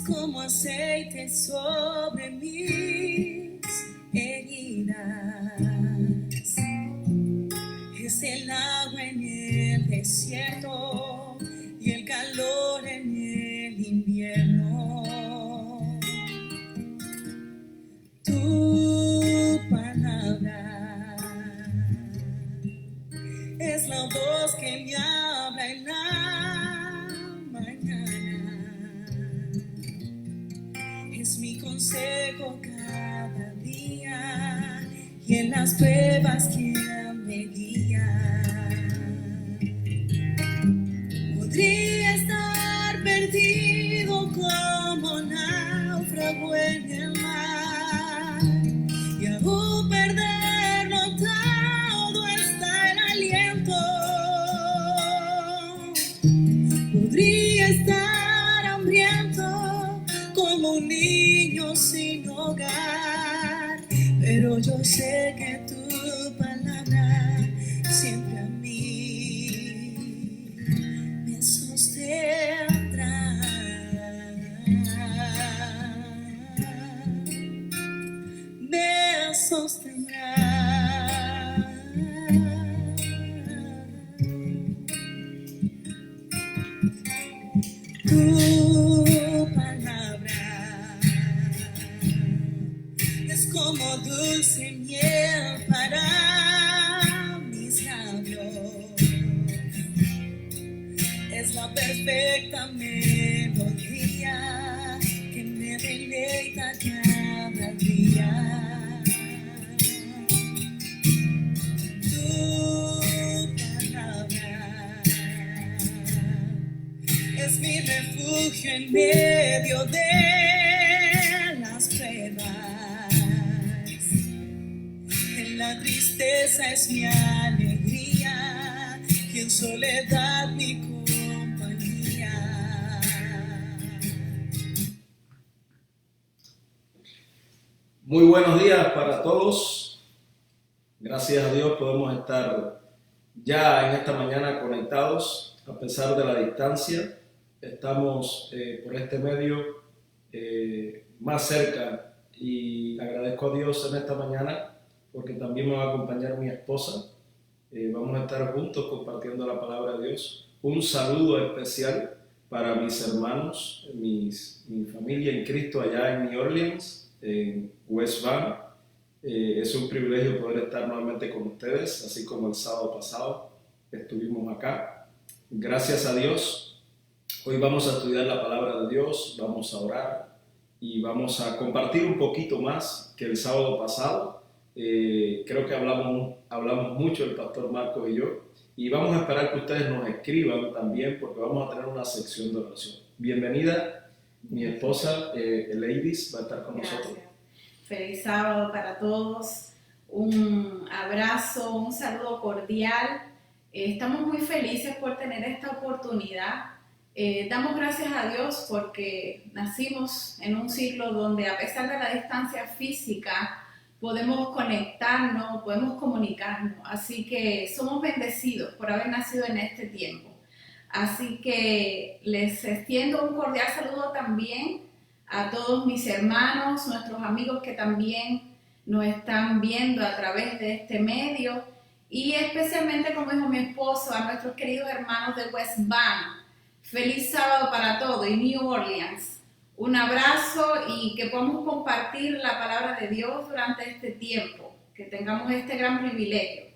como aceite sobre mis heridas. Es el agua en el desierto y el calor en el invierno. Tu palabra es la voz que me habla en la mañana. Es mi consejo cada día y en las pruebas que me guían. Podría estar perdido como náufrago en el mar y aún perderlo todo hasta el aliento. Podría estar hambriento como un niño sin hogar, pero yo sé que tu palabra siempre a mí me sostendrá. Me sostendrá. Tu palabra es como dulce miel para mis labios. Es la perfecta melodía que me deleita cada día. Tu palabra es mi refugio en medio de las pruebas. En la tristeza es mi alegría y en soledad mi compañía. Muy buenos días para todos. Gracias a Dios podemos estar ya en esta mañana conectados a pesar de la distancia. Estamos por este medio más cerca y agradezco a Dios en esta mañana porque también me va a acompañar mi esposa. Vamos a estar juntos compartiendo la palabra de Dios. Un saludo especial para mis hermanos, mi familia en Cristo allá en New Orleans, en West Van. Es un privilegio poder estar nuevamente con ustedes, así como el sábado pasado estuvimos acá. Gracias a Dios. Hoy vamos a estudiar la palabra de Dios, vamos a orar y vamos a compartir un poquito más que el sábado pasado. Creo que hablamos mucho el pastor Marcos y yo, y vamos a esperar que ustedes nos escriban también porque vamos a tener una sección de oración. Bienvenida, mi esposa Ladies va a estar con nosotros. Feliz sábado para todos, un abrazo, un saludo cordial. Estamos muy felices por tener esta oportunidad. Damos gracias a Dios porque nacimos en un siglo donde a pesar de la distancia física podemos conectarnos, podemos comunicarnos, así que somos bendecidos por haber nacido en este tiempo. Así que les extiendo un cordial saludo también a todos mis hermanos, nuestros amigos que también nos están viendo a través de este medio y especialmente, como dijo mi esposo, a nuestros queridos hermanos de West Van. Feliz sábado para todos y New Orleans. Un abrazo y que podamos compartir la palabra de Dios durante este tiempo, que tengamos este gran privilegio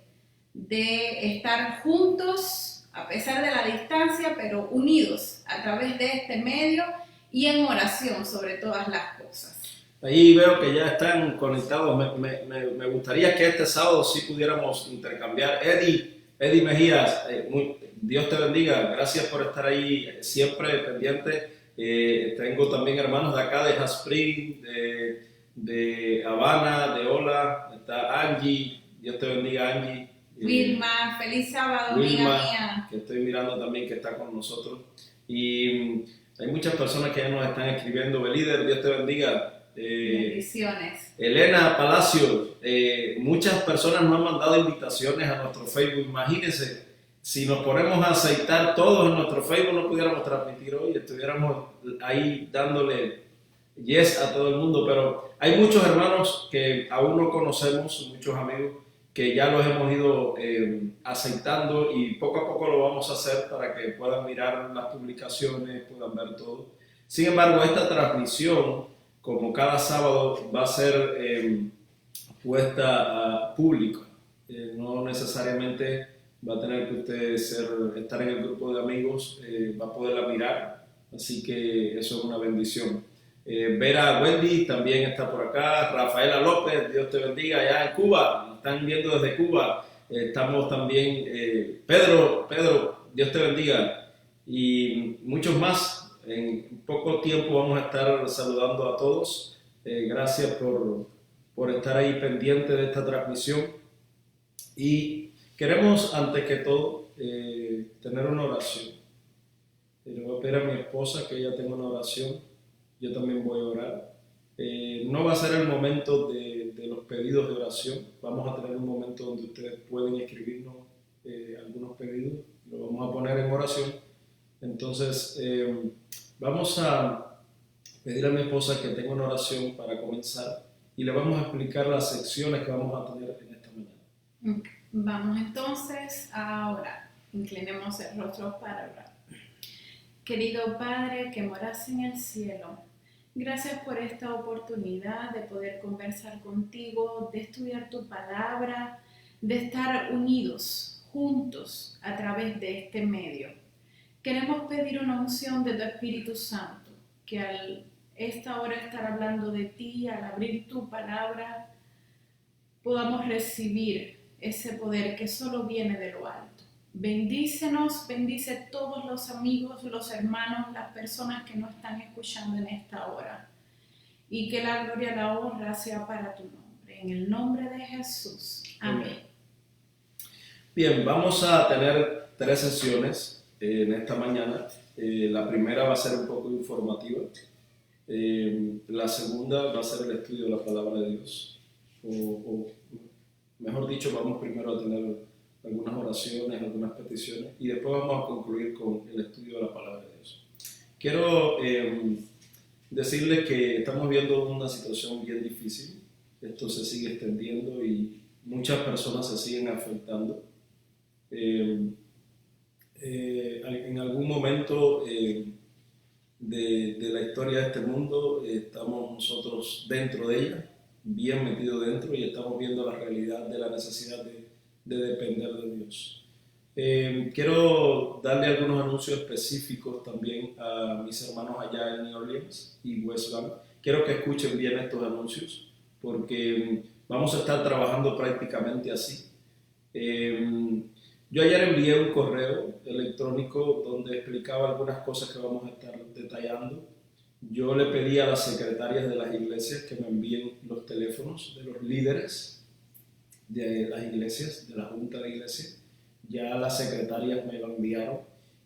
de estar juntos a pesar de la distancia, pero unidos a través de este medio y en oración sobre todas las cosas. Ahí veo que ya están conectados. Me gustaría que este sábado sí pudiéramos intercambiar. Eddie Mejías, Dios te bendiga, gracias por estar ahí siempre pendiente. Tengo también hermanos de acá, de Jasprín, de Habana, de Hola, está Angie, Dios te bendiga Angie. Wilma, feliz sábado, Wilma, amiga mía. Que estoy mirando también que está con nosotros. Y hay muchas personas que ya nos están escribiendo. Belíder, Dios te bendiga. Bendiciones. Elena Palacio, muchas personas nos han mandado invitaciones a nuestro Facebook. Imagínense, si nos ponemos a aceitar todos en nuestro Facebook no pudiéramos transmitir hoy, estuviéramos ahí dándole yes a todo el mundo, pero hay muchos hermanos que aún no conocemos, muchos amigos que ya los hemos ido aceitando y poco a poco lo vamos a hacer para que puedan mirar las publicaciones, puedan ver todo. Sin embargo, esta transmisión, como cada sábado, va a ser puesta a público. No necesariamente va a tener que usted estar en el grupo de amigos, va a poderla mirar, así que eso es una bendición. Vera Wendy también está por acá, Rafaela López, Dios te bendiga, allá en Cuba, están viendo desde Cuba, estamos también, Pedro, Dios te bendiga, y muchos más. En poco tiempo vamos a estar saludando a todos, gracias por estar ahí pendiente de esta transmisión, y queremos antes que todo tener una oración. Le voy a pedir a mi esposa que ella tenga una oración. Yo también voy a orar. No va a ser el momento de los pedidos de oración. Vamos a tener un momento donde ustedes pueden escribirnos algunos pedidos. Lo vamos a poner en oración. Entonces, vamos a pedir a mi esposa que tenga una oración para comenzar y le vamos a explicar las secciones que vamos a tener en esta mañana. Vamos entonces a orar. Inclinemos el rostro para orar. Querido Padre que moras en el cielo, gracias por esta oportunidad de poder conversar contigo, de estudiar tu palabra, de estar unidos, juntos, a través de este medio. Queremos pedir una unción de tu Espíritu Santo, que al esta hora estar hablando de ti, al abrir tu palabra, podamos recibir ese poder que solo viene de lo alto. Bendícenos, bendice todos los amigos, los hermanos, las personas que nos están escuchando en esta hora. Y que la gloria y la honra sea para tu nombre. En el nombre de Jesús. Amén. Bien, vamos a tener 3 sesiones en esta mañana. La primera va a ser un poco informativa. La segunda va a ser el estudio de la palabra de Dios. O mejor dicho, vamos primero a tener algunas oraciones, algunas peticiones y después vamos a concluir con el estudio de la palabra de Dios. Quiero decirles que estamos viendo una situación bien difícil. Esto se sigue extendiendo y muchas personas se siguen afectando. En algún momento de la historia de este mundo estamos nosotros dentro de ella, bien metidos dentro, y estamos viendo la realidad de la necesidad de depender de Dios. Quiero darle algunos anuncios específicos también a mis hermanos allá en New Orleans y West Bank. Quiero que escuchen bien estos anuncios porque vamos a estar trabajando prácticamente así. Yo ayer envié un correo electrónico donde explicaba algunas cosas que vamos a estar detallando. Yo le pedí a las secretarias de las iglesias que me envíen los teléfonos de los líderes de las iglesias, de la junta de iglesias. Ya las secretarias me lo enviaron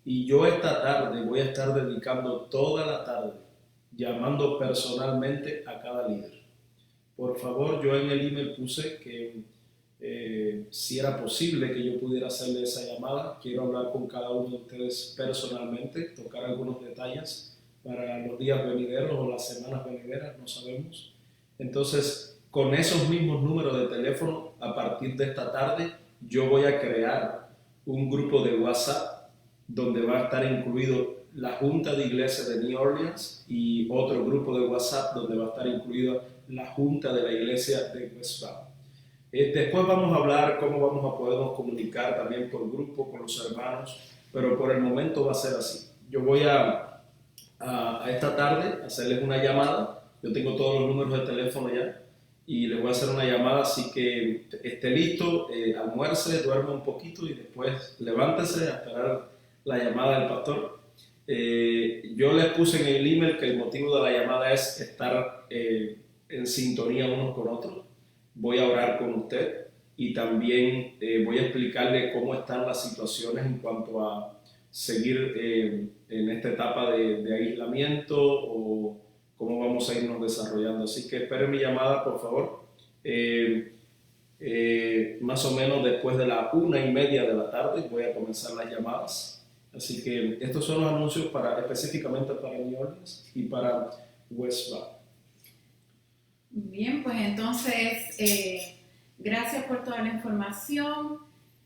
y yo esta tarde voy a estar dedicando toda la tarde llamando personalmente a cada líder. Por favor, yo en el email puse que si era posible que yo pudiera hacerle esa llamada. Quiero hablar con cada uno de ustedes personalmente, tocar algunos detalles para los días venideros o las semanas venideras, no sabemos. Entonces, con esos mismos números de teléfono, a partir de esta tarde, yo voy a crear un grupo de WhatsApp donde va a estar incluido la Junta de Iglesias de New Orleans y otro grupo de WhatsApp donde va a estar incluida la Junta de la Iglesia de West Bank. Después vamos a hablar cómo vamos a podernos comunicar también por grupo con los hermanos, pero por el momento va a ser así. Yo voy a esta tarde hacerles una llamada. Yo tengo todos los números de teléfono ya y les voy a hacer una llamada, así que esté listo, almuerce, duerma un poquito y después levántese a esperar la llamada del pastor. Yo les puse en el email que el motivo de la llamada es estar en sintonía unos con otros. Voy a orar con usted y también voy a explicarle cómo están las situaciones en cuanto a seguir en esta etapa de aislamiento o cómo vamos a irnos desarrollando. Así que esperen mi llamada, por favor. Más o menos después de la 1:30 de la tarde voy a comenzar las llamadas. Así que estos son los anuncios específicamente para New Orleans y para West Bar. Bien, pues entonces, gracias por toda la información.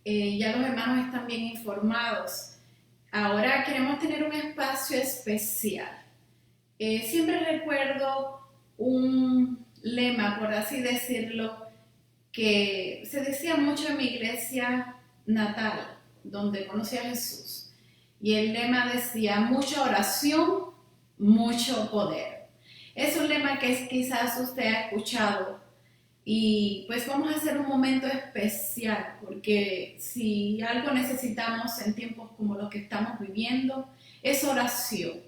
Ya los hermanos están bien informados. Ahora queremos tener un espacio especial. Siempre recuerdo un lema, por así decirlo, que se decía mucho en mi iglesia natal, donde conocí a Jesús. Y el lema decía, mucha oración, mucho poder. Es un lema que quizás usted ha escuchado y pues vamos a hacer un momento especial porque si algo necesitamos en tiempos como los que estamos viviendo es oración.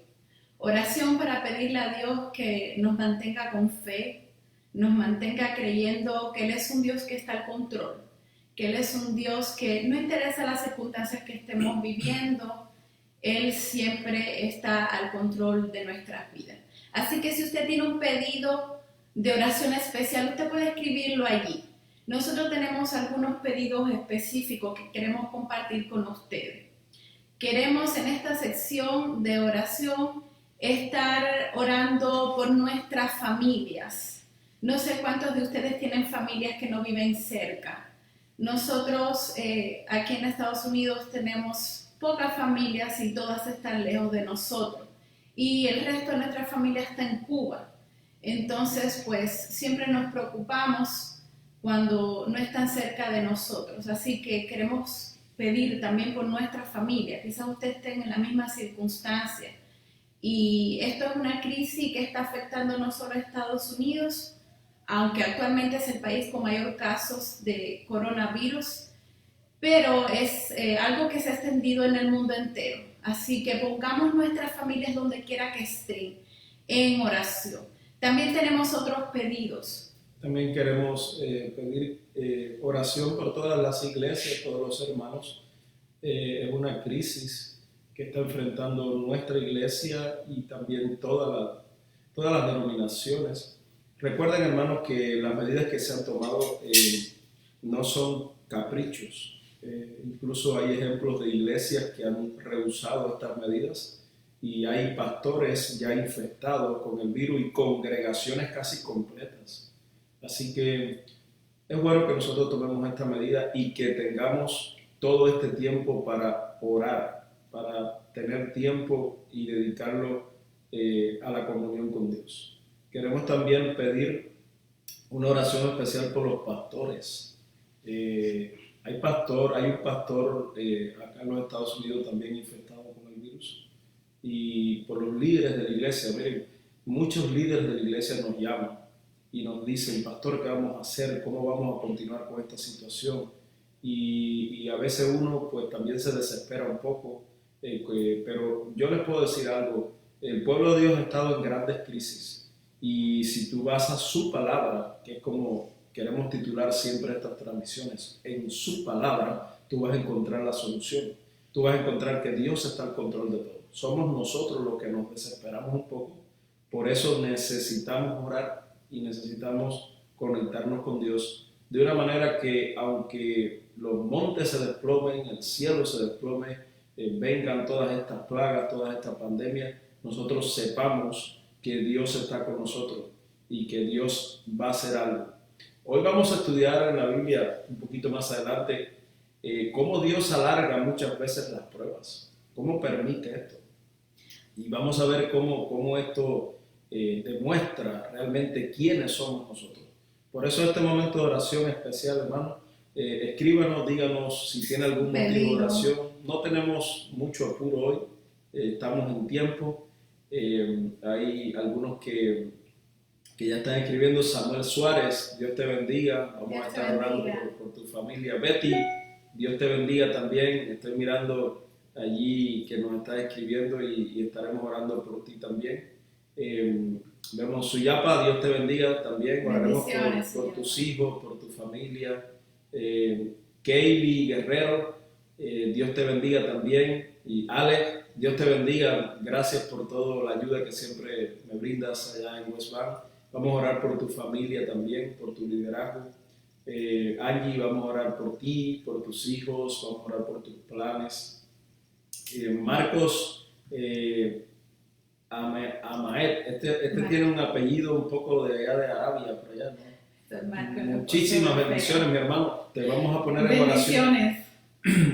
Oración para pedirle a Dios que nos mantenga con fe, nos mantenga creyendo que Él es un Dios que está al control, que Él es un Dios que no interesa las circunstancias que estemos viviendo, Él siempre está al control de nuestras vidas. Así que si usted tiene un pedido de oración especial, usted puede escribirlo allí. Nosotros tenemos algunos pedidos específicos que queremos compartir con ustedes. Queremos en esta sección de oración estar orando por nuestras familias. No sé cuántos de ustedes tienen familias que no viven cerca. Nosotros aquí en Estados Unidos tenemos pocas familias y todas están lejos de nosotros. Y el resto de nuestra familia está en Cuba. Entonces, pues siempre nos preocupamos cuando no están cerca de nosotros. Así que queremos pedir también por nuestra familia. Quizás ustedes estén en la misma circunstancia. Y esto es una crisis que está afectando no solo a Estados Unidos, aunque actualmente es el país con mayor casos de coronavirus, pero es algo que se ha extendido en el mundo entero. Así que pongamos nuestras familias donde quiera que estén en oración. También tenemos otros pedidos. También queremos pedir oración por todas las iglesias, todos los hermanos. Es una crisis que está enfrentando nuestra iglesia y también todas las denominaciones. Recuerden, hermanos, que las medidas que se han tomado no son caprichos. Incluso hay ejemplos de iglesias que han rehusado estas medidas y hay pastores ya infectados con el virus y congregaciones casi completas. Así que es bueno que nosotros tomemos esta medida y que tengamos todo este tiempo para orar, para tener tiempo y dedicarlo a la comunión con Dios. Queremos también pedir una oración especial por los pastores. Hay un pastor acá en los Estados Unidos también infectado con el virus. Y por los líderes de la iglesia, miren, muchos líderes de la iglesia nos llaman y nos dicen, pastor, ¿qué vamos a hacer? ¿Cómo vamos a continuar con esta situación? Y a veces uno pues también se desespera un poco, pero yo les puedo decir algo, el pueblo de Dios ha estado en grandes crisis y si tú vas a su palabra, que es como queremos titular siempre estas transmisiones, en su palabra tú vas a encontrar la solución, tú vas a encontrar que Dios está al control de todo. Somos nosotros los que nos desesperamos un poco, por eso necesitamos orar y necesitamos conectarnos con Dios de una manera que aunque los montes se desplomen, el cielo se desplome, vengan todas estas plagas, todas estas pandemias, nosotros sepamos que Dios está con nosotros y que Dios va a hacer algo. Hoy vamos a estudiar en la Biblia un poquito más adelante cómo Dios alarga muchas veces las pruebas, cómo permite esto. Y vamos a ver cómo esto demuestra realmente quiénes somos nosotros. Por eso este momento de oración especial, hermano, escríbanos, díganos si tiene algún motivo de oración. No tenemos mucho apuro hoy, estamos en tiempo. Hay algunos que ya están escribiendo. Samuel Suárez, Dios te bendiga. Vamos a estar orando por tu familia. Betty, Dios te bendiga también. Estoy mirando allí que nos está escribiendo y estaremos orando por ti también. Vemos Suyapa, Dios te bendiga también. Oraremos por tus hijos, por tu familia. Kaylee Guerrero, Dios te bendiga también. Y Alex, Dios te bendiga. Gracias por toda la ayuda que siempre me brindas allá en West Bank. Vamos a orar por tu familia también, por tu liderazgo. Angie, vamos a orar por ti, por tus hijos, vamos a orar por tus planes. Marcos, Amaet, este tiene un apellido un poco de allá de Arabia, por allá, ¿no? Muchísimas bendiciones, mi hermano. Te vamos a poner en oración.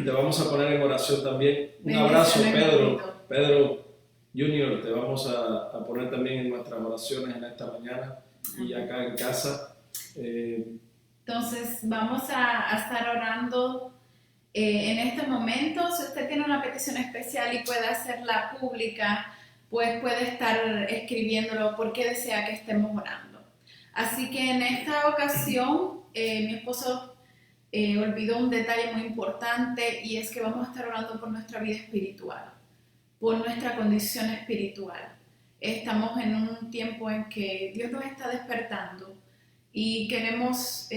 Te vamos a poner en oración también. Un abrazo, Pedro. Pedro Junior, te vamos a poner también en nuestras oraciones en esta mañana y acá en casa. Entonces vamos a estar orando en este momento. Si usted tiene una petición especial y puede hacerla pública, pues puede estar escribiéndolo porque desea que estemos orando. Así que en esta ocasión mi esposo olvidó un detalle muy importante, y es que vamos a estar orando por nuestra vida espiritual, por nuestra condición espiritual. Estamos en un tiempo en que Dios nos está despertando y queremos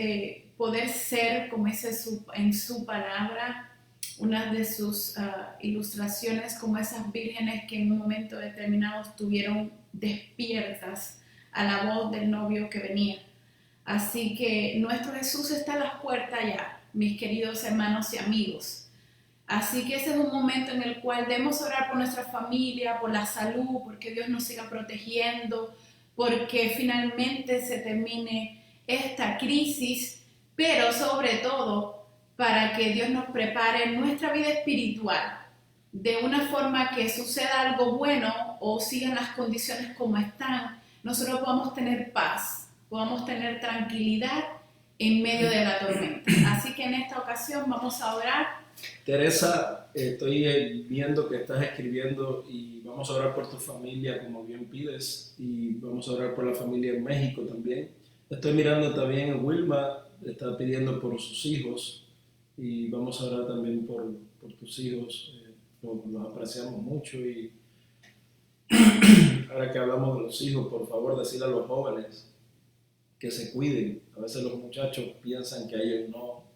poder ser, como dice en su palabra, una de sus ilustraciones, como esas vírgenes que en un momento determinado estuvieron despiertas a la voz del novio que venía. Así que nuestro Jesús está a las puertas ya, mis queridos hermanos y amigos. Así que ese es un momento en el cual debemos orar por nuestra familia, por la salud, porque Dios nos siga protegiendo, porque finalmente se termine esta crisis, pero sobre todo para que Dios nos prepare nuestra vida espiritual de una forma que suceda algo bueno o sigan las condiciones como están, nosotros podamos tener paz, podamos tener tranquilidad en medio de la tormenta. Así que en esta ocasión vamos a orar. Teresa, estoy viendo que estás escribiendo y vamos a orar por tu familia como bien pides, y vamos a orar por la familia en México también. Estoy mirando también en Wilma, está pidiendo por sus hijos, y vamos a orar también por tus hijos. Los apreciamos mucho, y ahora que hablamos de los hijos, por favor decirle a los jóvenes que se cuiden. A veces los muchachos piensan que a ellos no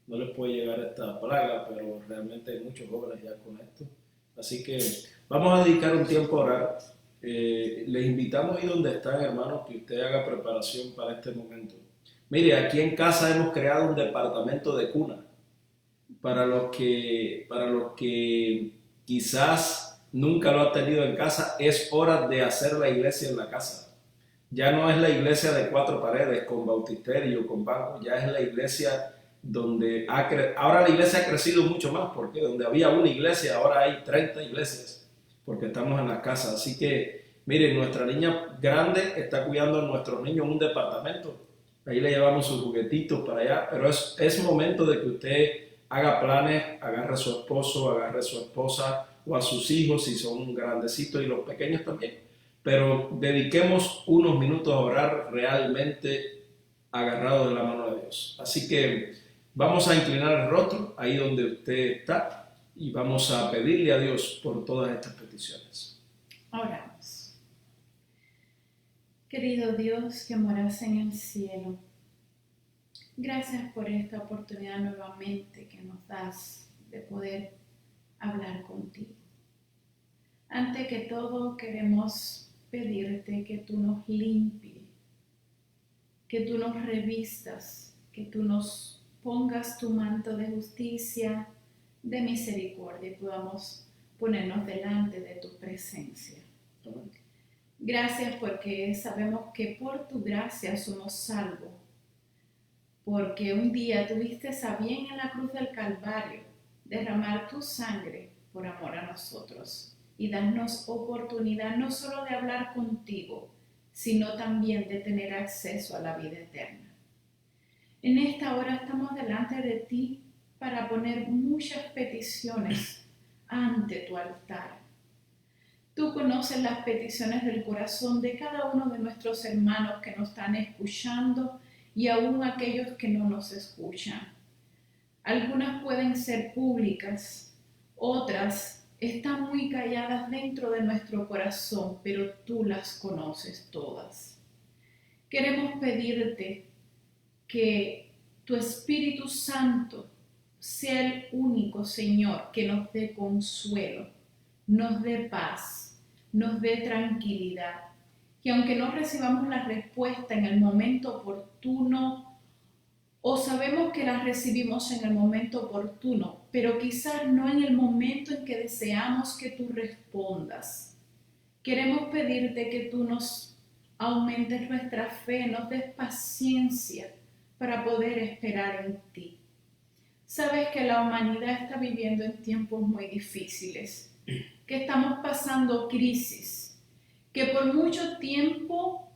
les puede llegar esta plaga, pero realmente hay muchos jóvenes ya con esto. Así que vamos a dedicar un tiempo a orar. Les invitamos ahí donde están, hermanos, que usted haga preparación para este momento. Mire, aquí en casa hemos creado un departamento de cuna. Para los que quizás nunca lo han tenido en casa, es hora de hacer la iglesia en la casa. Ya no es la iglesia de 4 paredes con bautisterio, con banco, ya es la iglesia donde ahora la iglesia ha crecido mucho más, porque donde había una iglesia ahora hay 30 iglesias, porque estamos en la casa. Así que miren, nuestra niña grande está cuidando a nuestros niños en un departamento, ahí le llevamos sus juguetitos para allá, pero es momento de que usted haga planes, agarre a su esposo, agarre a su esposa o a sus hijos si son grandecitos, y los pequeños también, pero dediquemos unos minutos a orar realmente agarrado de la mano de Dios. Así que vamos a inclinar el rostro ahí donde usted está y vamos a pedirle a Dios por todas estas peticiones. Oramos. Querido Dios que moras en el cielo, gracias por esta oportunidad nuevamente que nos das de poder hablar contigo. Antes que todo queremos pedirte que tú nos limpies, que tú nos revistas, que tú nos pongas tu manto de justicia, de misericordia, y podamos ponernos delante de tu presencia. Gracias porque sabemos que por tu gracia somos salvos, porque un día tuviste a bien en la cruz del Calvario derramar tu sangre por amor a nosotros y darnos oportunidad no solo de hablar contigo, sino también de tener acceso a la vida eterna. En esta hora estamos delante de ti para poner muchas peticiones ante tu altar. Tú conoces las peticiones del corazón de cada uno de nuestros hermanos que nos están escuchando y aún aquellos que no nos escuchan. Algunas pueden ser públicas, otras están muy calladas dentro de nuestro corazón, pero tú las conoces todas. Queremos pedirte que tu Espíritu Santo sea el único, Señor, que nos dé consuelo, nos dé paz, nos dé tranquilidad. Que aunque no recibamos la respuesta en el momento oportuno o sabemos que las recibimos en el momento oportuno, pero quizás no en el momento en que deseamos que tú respondas. Queremos pedirte que tú nos aumentes nuestra fe, nos des paciencia para poder esperar en ti. Sabes que la humanidad está viviendo en tiempos muy difíciles, que estamos pasando crisis, que por mucho tiempo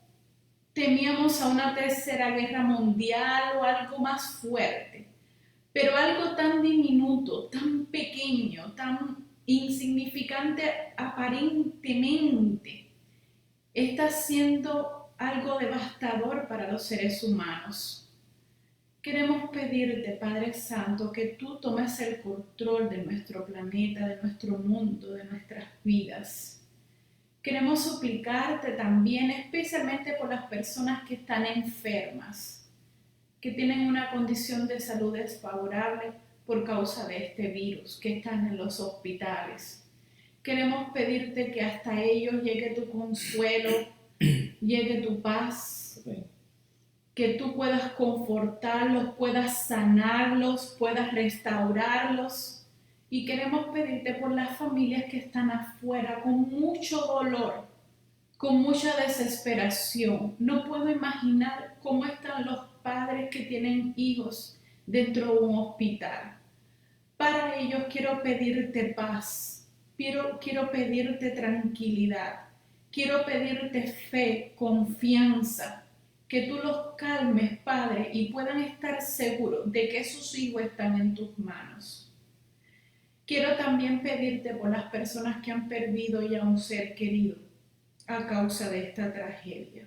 temíamos a una tercera guerra mundial o algo más fuerte, pero algo tan diminuto, tan pequeño, tan insignificante aparentemente, está siendo algo devastador para los seres humanos. Queremos pedirte, Padre Santo, que tú tomes el control de nuestro planeta, de nuestro mundo, de nuestras vidas. Queremos suplicarte también, especialmente por las personas que están enfermas, que tienen una condición de salud desfavorable por causa de este virus, que están en los hospitales. Queremos pedirte que hasta ellos llegue tu consuelo, llegue tu paz, que tú puedas confortarlos, puedas sanarlos, puedas restaurarlos. Y queremos pedirte por las familias que están afuera con mucho dolor, con mucha desesperación. No puedo imaginar cómo están los padres que tienen hijos dentro de un hospital. Para ellos quiero pedirte paz, quiero pedirte tranquilidad, quiero pedirte fe, confianza, que tú los calmes, Padre, y puedan estar seguros de que sus hijos están en tus manos. Quiero también pedirte por las personas que han perdido ya un ser querido a causa de esta tragedia.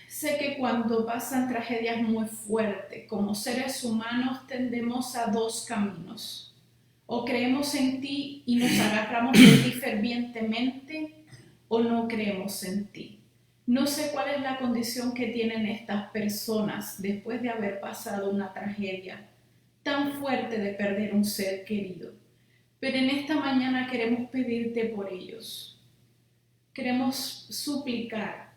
Sé que cuando pasan tragedias muy fuertes, como seres humanos tendemos a dos caminos. O creemos en ti y nos agarramos de ti fervientemente, o no creemos en ti. No sé cuál es la condición que tienen estas personas después de haber pasado una tragedia tan fuerte de perder un ser querido. Pero en esta mañana queremos pedirte por ellos. Queremos suplicar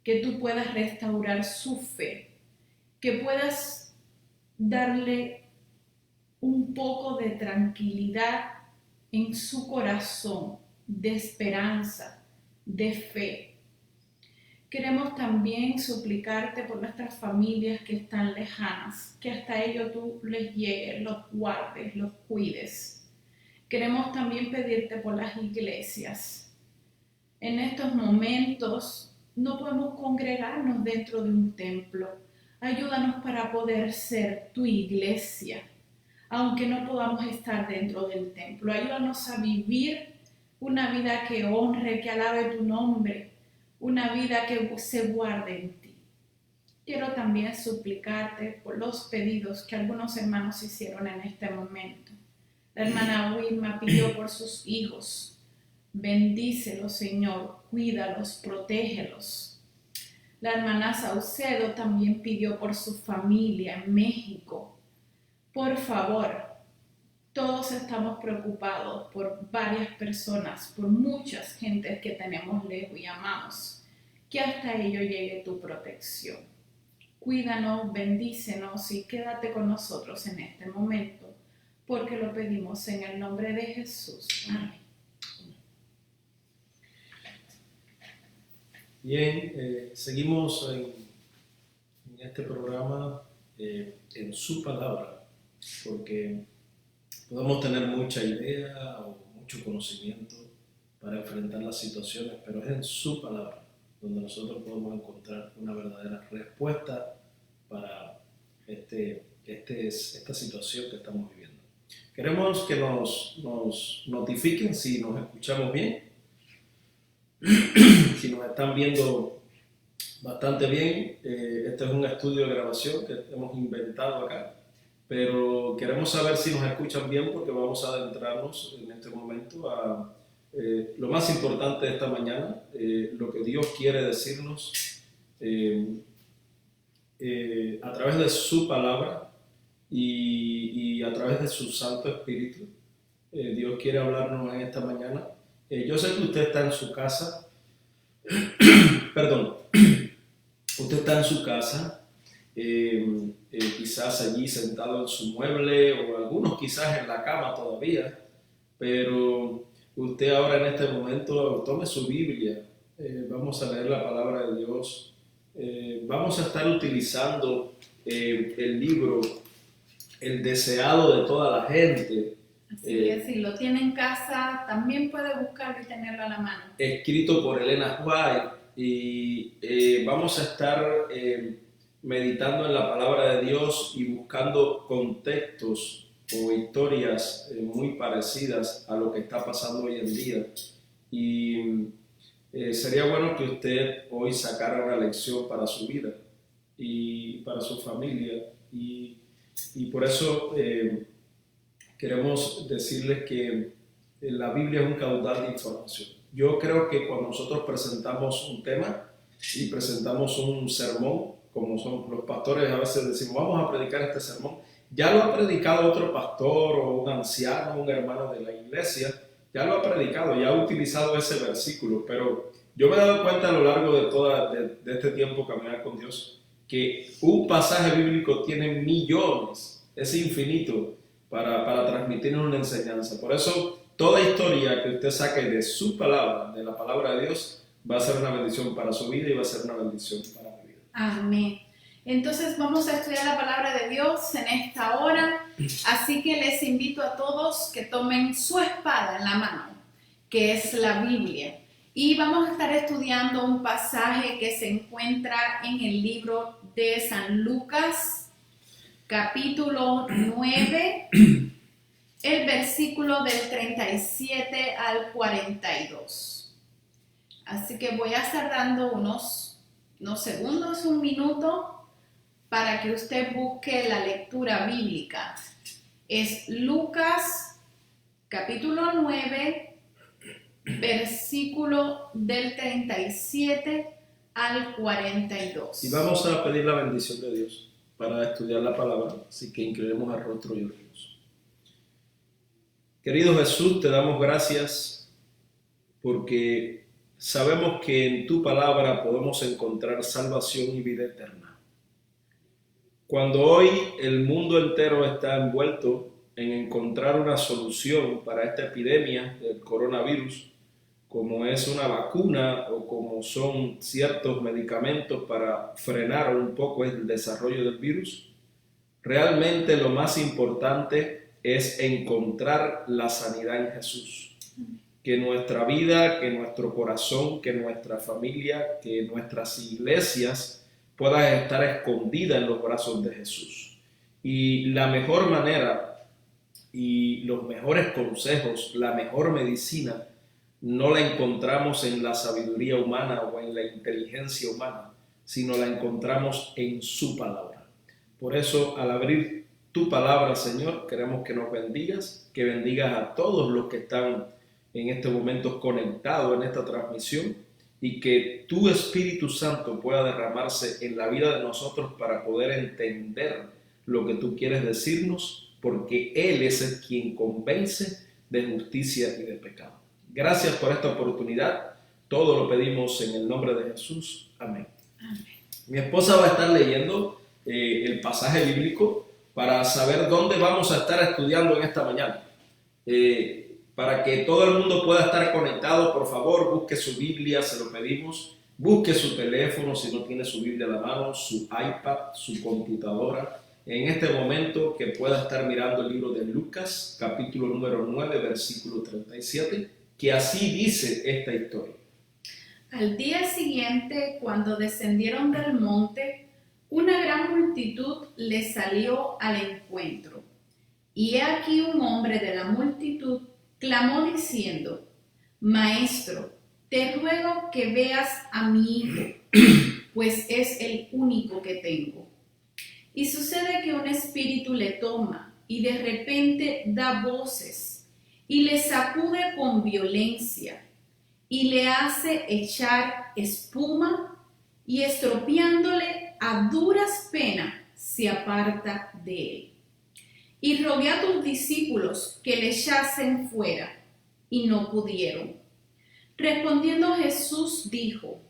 que tú puedas restaurar su fe, que puedas darle un poco de tranquilidad en su corazón, de esperanza, de fe. Queremos también suplicarte por nuestras familias que están lejanas, que hasta ellos tú les llegues, los guardes, los cuides. Queremos también pedirte por las iglesias. En estos momentos no podemos congregarnos dentro de un templo. Ayúdanos para poder ser tu iglesia, aunque no podamos estar dentro del templo. Ayúdanos a vivir una vida que honre, que alabe tu nombre, una vida que se guarde en ti. Quiero también suplicarte por los pedidos que algunos hermanos hicieron en este momento. La hermana Wilma pidió por sus hijos. Bendícelos, Señor, cuídalos, protégelos. La hermana Saucedo también pidió por su familia en México. Por favor, todos estamos preocupados por varias personas, por muchas gentes que tenemos lejos y amamos, que hasta ello llegue tu protección. Cuídanos, bendícenos y quédate con nosotros en este momento, porque lo pedimos en el nombre de Jesús. Amén. Bien, seguimos en este programa en su palabra, porque podemos tener mucha idea o mucho conocimiento para enfrentar las situaciones, pero es en su palabra donde nosotros podemos encontrar una verdadera respuesta para esta situación que estamos viviendo. Queremos que nos notifiquen si nos escuchamos bien, si nos están viendo bastante bien. Este es un estudio de grabación que hemos inventado acá, pero queremos saber si nos escuchan bien, porque vamos a adentrarnos en este momento a lo más importante de esta mañana, lo que Dios quiere decirnos a través de su palabra y a través de su Santo Espíritu. Dios quiere hablarnos en esta mañana. Yo sé que usted está en su casa, perdón, usted está en su casa quizás allí sentado en su mueble o algunos quizás en la cama todavía, pero usted ahora en este momento tome su Biblia, vamos a leer la palabra de Dios, vamos a estar utilizando el libro El deseado de toda la gente. Así que si lo tiene en casa, también puede buscarlo y tenerlo a la mano. Escrito por Elena White, y vamos a estar meditando en la palabra de Dios y buscando contextos o historias muy parecidas a lo que está pasando hoy en día. Y sería bueno que usted hoy sacara una lección para su vida y para su familia. Y por eso queremos decirles que la Biblia es un caudal de información. Yo creo que cuando nosotros presentamos un tema y presentamos un sermón, como son los pastores a veces decimos, vamos a predicar este sermón, ya lo ha predicado otro pastor o un anciano, un hermano de la iglesia, ya lo ha predicado, ya ha utilizado ese versículo, pero yo me he dado cuenta a lo largo de este tiempo caminar con Dios, que un pasaje bíblico tiene millones, es infinito para transmitirnos una enseñanza. Por eso, toda historia que usted saque de su palabra, de la palabra de Dios, va a ser una bendición para su vida y va a ser una bendición para mi vida. Amén. Entonces vamos a estudiar la palabra de Dios en esta hora, así que les invito a todos que tomen su espada en la mano, que es la Biblia, y vamos a estar estudiando un pasaje que se encuentra en el libro de San Lucas, capítulo 9, el versículo del 37 al 42. Así que voy a estar dando unos segundos, un minuto, para que usted busque la lectura bíblica. Es Lucas, capítulo 9, versículo del 37 al 42. Y vamos a pedir la bendición de Dios para estudiar la palabra, así que inclinemos el rostro y oremos. Querido Jesús, te damos gracias porque sabemos que en tu palabra podemos encontrar salvación y vida eterna. Cuando hoy el mundo entero está envuelto en encontrar una solución para esta epidemia del coronavirus, como es una vacuna o como son ciertos medicamentos para frenar un poco el desarrollo del virus, realmente lo más importante es encontrar la sanidad en Jesús. Que nuestra vida, que nuestro corazón, que nuestra familia, que nuestras iglesias puedan estar escondidas en los brazos de Jesús. Y la mejor manera y los mejores consejos, la mejor medicina, no la encontramos en la sabiduría humana o en la inteligencia humana, sino la encontramos en su palabra. Por eso, al abrir tu palabra, Señor, queremos que nos bendigas, que bendigas a todos los que están en este momento conectados en esta transmisión y que tu Espíritu Santo pueda derramarse en la vida de nosotros para poder entender lo que tú quieres decirnos, porque Él es el quien convence de justicia y de pecado. Gracias por esta oportunidad. Todo lo pedimos en el nombre de Jesús. Amén. Amén. Mi esposa va a estar leyendo el pasaje bíblico para saber dónde vamos a estar estudiando en esta mañana. Para que todo el mundo pueda estar conectado, por favor, busque su Biblia, se lo pedimos. Busque su teléfono, si no tiene su Biblia a la mano, su iPad, su computadora. En este momento que pueda estar mirando el libro de Lucas, capítulo número 9, versículo 37, que así dice esta historia. Al día siguiente, cuando descendieron del monte, una gran multitud les salió al encuentro. Y he aquí un hombre de la multitud clamó diciendo: Maestro, te ruego que veas a mi hijo, pues es el único que tengo. Y sucede que un espíritu le toma y de repente da voces y le sacude con violencia y le hace echar espuma y estropeándole a duras penas se aparta de él. Y rogué a tus discípulos que le echasen fuera, y no pudieron. Respondiendo Jesús dijo: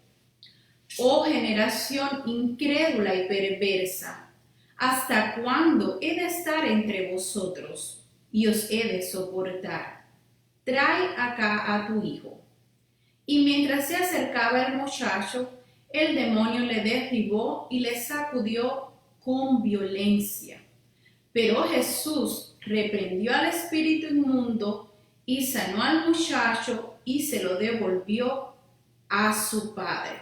Oh generación incrédula y perversa, ¿hasta cuándo he de estar entre vosotros y os he de soportar? Trae acá a tu hijo. Y mientras se acercaba el muchacho, el demonio le derribó y le sacudió con violencia. Pero Jesús reprendió al espíritu inmundo y sanó al muchacho y se lo devolvió a su padre.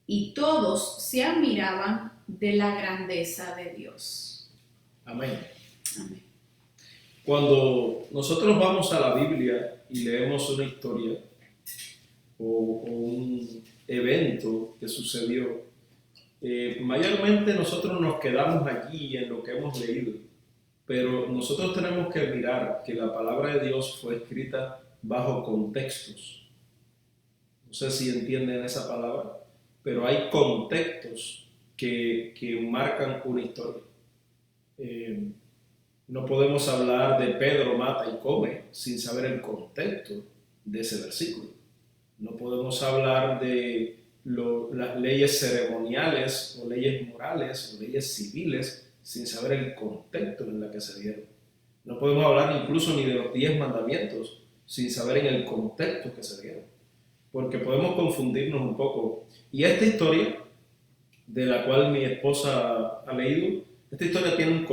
Y todos se admiraban de la grandeza de Dios. Amén. Amén. Cuando nosotros vamos a la Biblia y leemos una historia o un evento que sucedió, mayormente nosotros nos quedamos allí en lo que hemos leído, pero nosotros tenemos que mirar que la palabra de Dios fue escrita bajo contextos. No sé si entienden esa palabra, pero hay contextos que marcan una historia. No podemos hablar de Pedro mata y come sin saber el contexto de ese versículo. No podemos hablar de las leyes ceremoniales o leyes morales o leyes civiles sin saber el contexto en el que se dieron. No podemos hablar incluso ni de los 10 mandamientos sin saber en el contexto que se dieron, porque podemos confundirnos un poco. Y esta historia, de la cual mi esposa ha leído, esta historia tiene un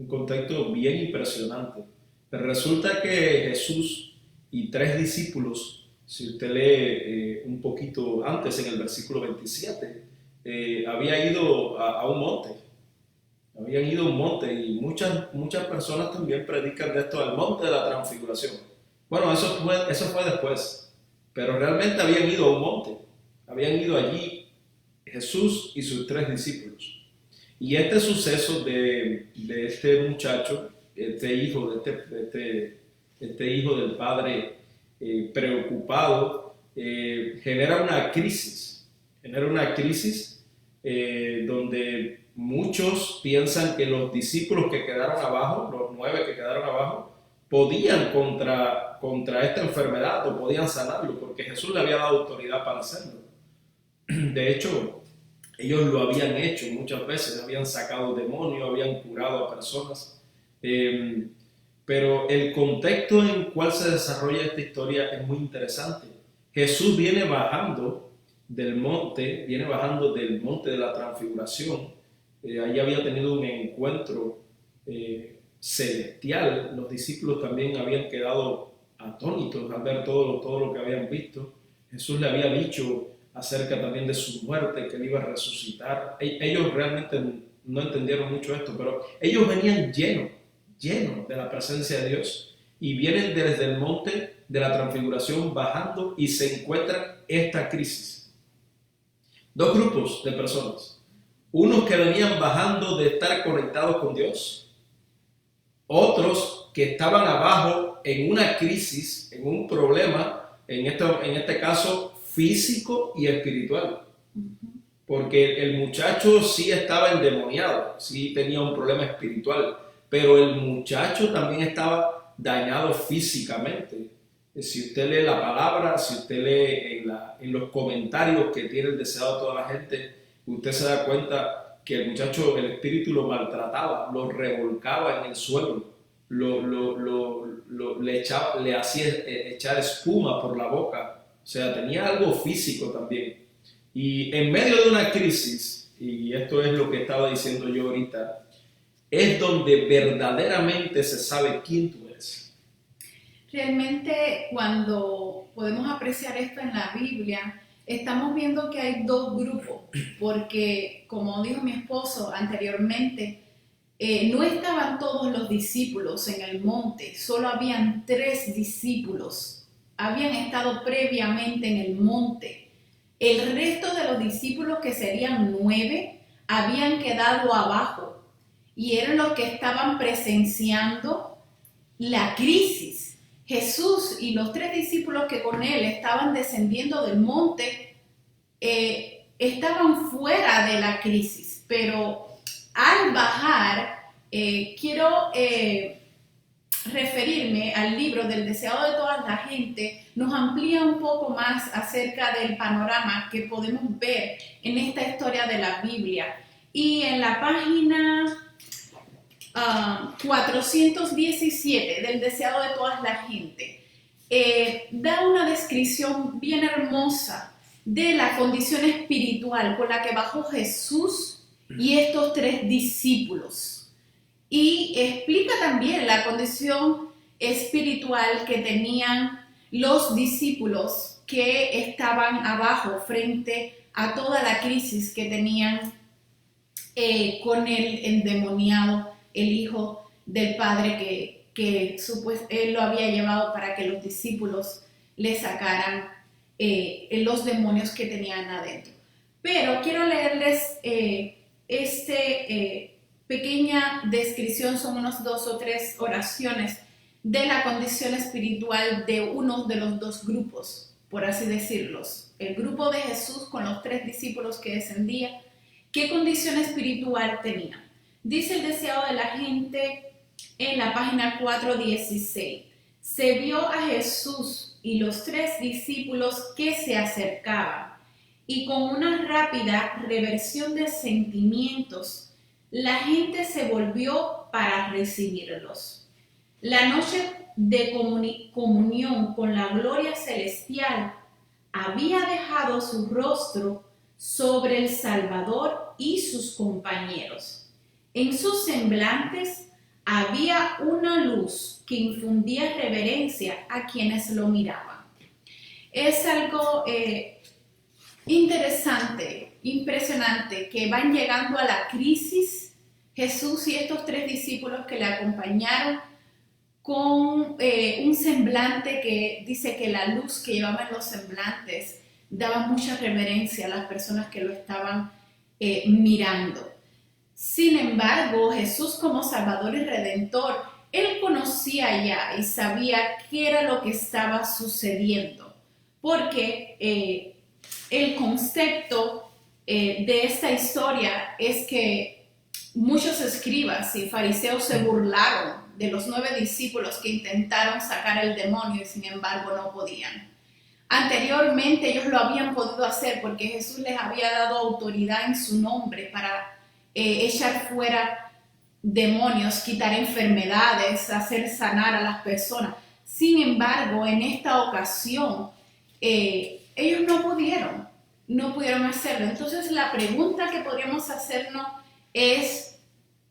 contexto bien impresionante. Pero resulta que Jesús y 3 discípulos, si usted lee un poquito antes en el versículo 27, había ido a un monte. Habían ido a un monte y muchas personas también predican de esto, al monte de la transfiguración. Bueno, eso fue después, pero realmente habían ido a un monte. Habían ido allí Jesús y sus 3 discípulos. Y este suceso de este muchacho, este hijo del padre preocupado, genera una crisis donde muchos piensan que los discípulos que quedaron abajo, los 9 que quedaron abajo, podían contra esta enfermedad o podían sanarlo, porque Jesús le había dado autoridad para hacerlo. De hecho, ellos lo habían hecho muchas veces, habían sacado demonios, habían curado a personas, pero el contexto en el cual se desarrolla esta historia es muy interesante. Jesús viene bajando del monte de la transfiguración. Allí había tenido un encuentro celestial. Los discípulos también habían quedado atónitos al ver todo lo que habían visto. Jesús le había dicho acerca también de su muerte, que él iba a resucitar. Ellos realmente no entendieron mucho esto, pero ellos venían llenos de la presencia de Dios y vienen desde el monte de la transfiguración bajando y se encuentran esta crisis. 2 grupos de personas, unos que venían bajando de estar conectados con Dios, otros que estaban abajo en una crisis, en un problema, en este caso físico y espiritual, porque el muchacho sí estaba endemoniado, sí tenía un problema espiritual, pero el muchacho también estaba dañado físicamente. Si usted lee la palabra, si usted lee en los comentarios que tiene el deseado toda la gente, usted se da cuenta que el muchacho, el espíritu lo maltrataba, lo revolcaba en el suelo, le hacía echar espuma por la boca. O sea, tenía algo físico también. Y en medio de una crisis, y esto es lo que estaba diciendo yo ahorita, es donde verdaderamente se sabe quién tú eres. Realmente, cuando podemos apreciar esto en la Biblia, estamos viendo que hay 2 grupos, porque como dijo mi esposo anteriormente, no estaban todos los discípulos en el monte, solo habían 3 discípulos. Habían estado previamente en el monte. El resto de los discípulos, que serían 9, habían quedado abajo y eran los que estaban presenciando la crisis. Jesús y los 3 discípulos que con él estaban descendiendo del monte estaban fuera de la crisis, pero al bajar quiero referirme al libro del deseado de toda la gente, nos amplía un poco más acerca del panorama que podemos ver en esta historia de la Biblia. Y en la página 417 del deseado de toda la gente, da una descripción bien hermosa de la condición espiritual con la que bajó Jesús y estos 3 discípulos. Y explica también la condición espiritual que tenían los discípulos que estaban abajo frente a toda la crisis que tenían con el endemoniado, el hijo del Padre que él lo había llevado para que los discípulos le sacaran los demonios que tenían adentro. Pero quiero leerles pequeña descripción, son unos 2 o 3 oraciones de la condición espiritual de uno de los 2 grupos, por así decirlos. El grupo de Jesús con los 3 discípulos que descendía, ¿qué condición espiritual tenía? Dice el deseado de la gente en la página 416. Se vio a Jesús y los 3 discípulos que se acercaban, y con una rápida reversión de sentimientos, la gente se volvió para recibirlos. La noche de comunión con la gloria celestial había dejado su rostro sobre el Salvador y sus compañeros. En sus semblantes había una luz que infundía reverencia a quienes lo miraban. Es algo interesante, impresionante, que van llegando a la crisis Jesús y estos 3 discípulos que le acompañaron con un semblante que dice que la luz que llevaban los semblantes daba mucha reverencia a las personas que lo estaban mirando. Sin embargo, Jesús como Salvador y Redentor, él conocía ya y sabía qué era lo que estaba sucediendo, porque el concepto de esta historia es que muchos escribas y fariseos se burlaron de los 9 discípulos que intentaron sacar el demonio y sin embargo no podían. Anteriormente ellos lo habían podido hacer porque Jesús les había dado autoridad en su nombre para echar fuera demonios, quitar enfermedades, hacer sanar a las personas. Sin embargo, en esta ocasión, ellos no pudieron hacerlo. Entonces, la pregunta que podríamos hacernos es,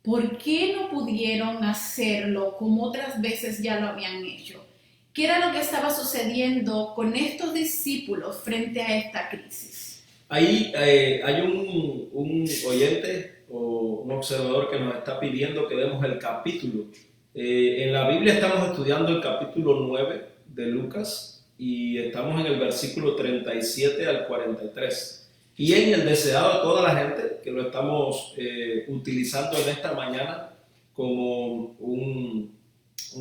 ¿por qué no pudieron hacerlo como otras veces ya lo habían hecho? ¿Qué era lo que estaba sucediendo con estos discípulos frente a esta crisis? Ahí hay un oyente o un observador que nos está pidiendo que demos el capítulo. En la Biblia estamos estudiando el capítulo 9 de Lucas y estamos en el versículo 37 al 43. Y en el deseado de toda la gente, que lo estamos utilizando en esta mañana como un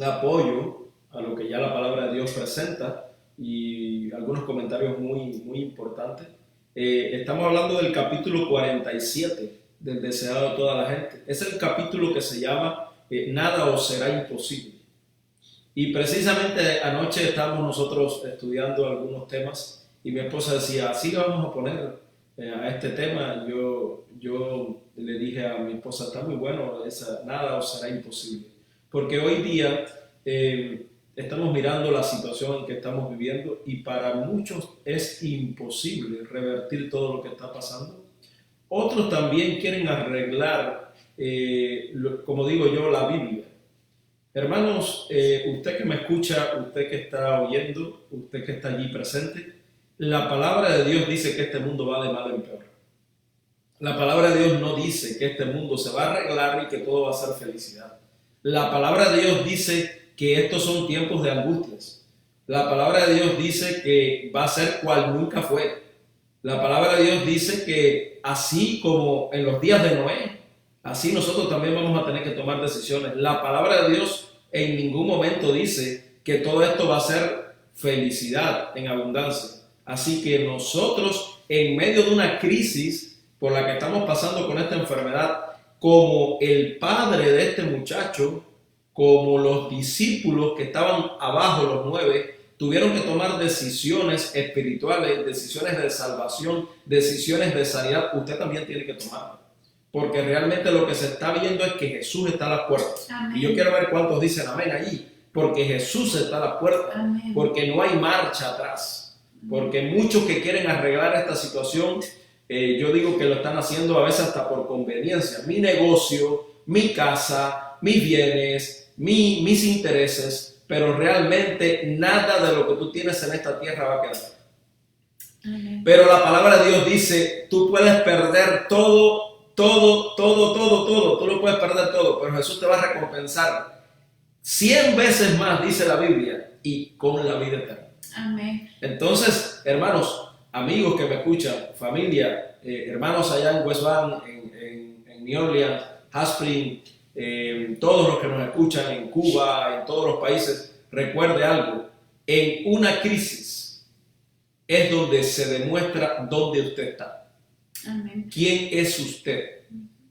apoyo a lo que ya la palabra de Dios presenta y algunos comentarios muy importantes. Estamos hablando del capítulo 47 del deseado de toda la gente. Es el capítulo que se llama Nada os será imposible. Y precisamente anoche estábamos nosotros estudiando algunos temas y mi esposa decía, así le vamos a poner a este tema. Yo le dije a mi esposa, está muy bueno, nada os será imposible. Porque hoy día estamos mirando la situación en que estamos viviendo y para muchos es imposible revertir todo lo que está pasando. Otros también quieren arreglar, como digo yo, la Biblia. Hermanos, usted que me escucha, usted que está oyendo, usted que está allí presente, la palabra de Dios dice que este mundo va de mal en peor. La palabra de Dios no dice que este mundo se va a arreglar y que todo va a ser felicidad. La palabra de Dios dice que estos son tiempos de angustias. La palabra de Dios dice que va a ser cual nunca fue. La palabra de Dios dice que así como en los días de Noé, así nosotros también vamos a tener que tomar decisiones. La palabra de Dios en ningún momento dice que todo esto va a ser felicidad en abundancia. Así que nosotros, en medio de una crisis por la que estamos pasando con esta enfermedad, como el padre de este muchacho, como los discípulos que estaban abajo, los 9, tuvieron que tomar decisiones espirituales, decisiones de salvación, decisiones de sanidad, usted también tiene que tomarlas. Porque realmente lo que se está viendo es que Jesús está a las puertas. Amén. Y yo quiero ver cuántos dicen amén allí. Porque Jesús está a las puertas. Amén. Porque no hay marcha atrás. Porque muchos que quieren arreglar esta situación, yo digo que lo están haciendo a veces hasta por conveniencia. Mi negocio, mi casa, mis bienes, mis intereses, pero realmente nada de lo que tú tienes en esta tierra va a quedar. Amén. Pero la palabra de Dios dice, tú puedes perder todo, tú lo puedes perder todo, pero Jesús te va a recompensar 100 veces más, dice la Biblia, y con la vida eterna. Amén. Entonces, hermanos, amigos que me escuchan, familia, hermanos allá en West Van, en New Orleans, Haspling, todos los que nos escuchan en Cuba, en todos los países, recuerde algo, en una crisis es donde se demuestra dónde usted está. Amén. ¿Quién es usted?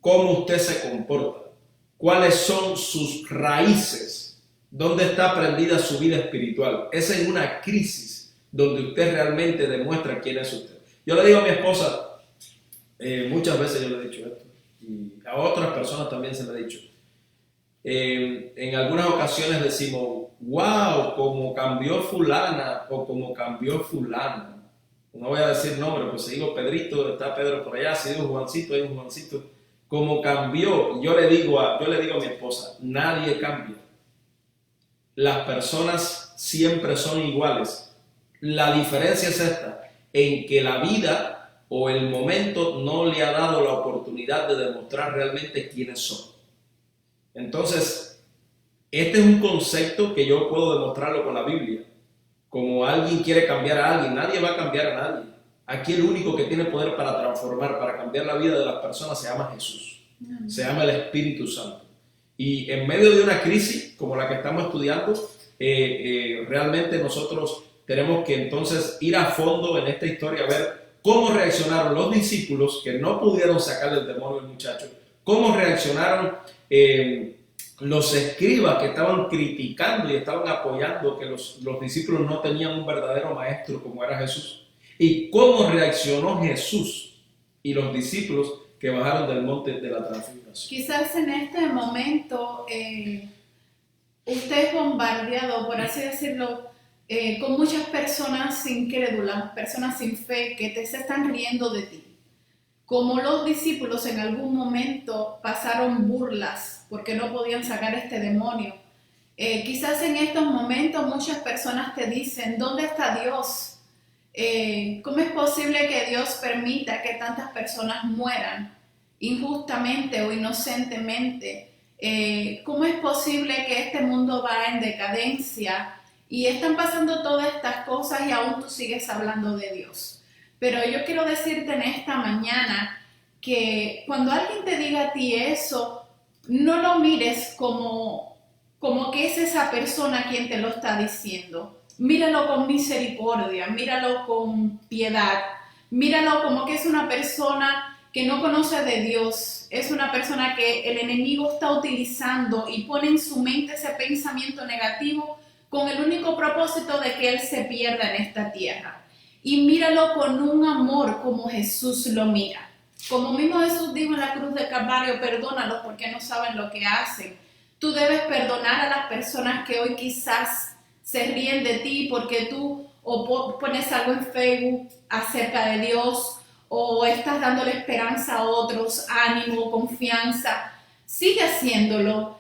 ¿Cómo usted se comporta? ¿Cuáles son sus raíces? ¿Dónde está prendida su vida espiritual? Es en una crisis donde usted realmente demuestra quién es usted. Yo le digo a mi esposa, muchas veces yo le he dicho esto, y a otras personas también se lo he dicho. En algunas ocasiones decimos, wow, cómo cambió fulana o cómo cambió fulano. No voy a decir nombre, pues si digo Pedrito, está Pedro por allá, si digo Juancito, hay un Juancito. Como cambió, yo le digo a mi esposa, nadie cambia. Las personas siempre son iguales. La diferencia es esta, en que la vida o el momento no le ha dado la oportunidad de demostrar realmente quiénes son. Entonces, este es un concepto que yo puedo demostrarlo con la Biblia. Como alguien quiere cambiar a alguien, nadie va a cambiar a nadie. Aquí el único que tiene poder para transformar, para cambiar la vida de las personas se llama Jesús. Se llama el Espíritu Santo. Y en medio de una crisis como la que estamos estudiando, realmente nosotros tenemos que entonces ir a fondo en esta historia, a ver cómo reaccionaron los discípulos que no pudieron sacar del demonio al muchacho, cómo reaccionaron los escribas que estaban criticando y estaban apoyando que los discípulos no tenían un verdadero maestro como era Jesús, y cómo reaccionó Jesús y los discípulos que bajaron del monte de la transfiguración. Quizás en este momento usted es bombardeado, por así decirlo, con muchas personas incrédulas, personas sin fe que se están riendo de ti. Como los discípulos en algún momento pasaron burlas porque no podían sacar este demonio. Quizás en estos momentos muchas personas te dicen, ¿dónde está Dios? ¿Cómo es posible que Dios permita que tantas personas mueran injustamente o inocentemente? ¿Cómo es posible que este mundo va en decadencia y están pasando todas estas cosas y aún tú sigues hablando de Dios? Pero yo quiero decirte en esta mañana que cuando alguien te diga a ti eso, no lo mires como que es esa persona quien te lo está diciendo. Míralo con misericordia, míralo con piedad, míralo como que es una persona que no conoce de Dios, es una persona que el enemigo está utilizando y pone en su mente ese pensamiento negativo con el único propósito de que él se pierda en esta tierra. Y míralo con un amor como Jesús lo mira. Como mismo Jesús dijo en la cruz del Calvario, perdónalos porque no saben lo que hacen. Tú debes perdonar a las personas que hoy quizás se ríen de ti porque tú o pones algo en Facebook acerca de Dios o estás dándole esperanza a otros, ánimo, confianza. Sigue haciéndolo.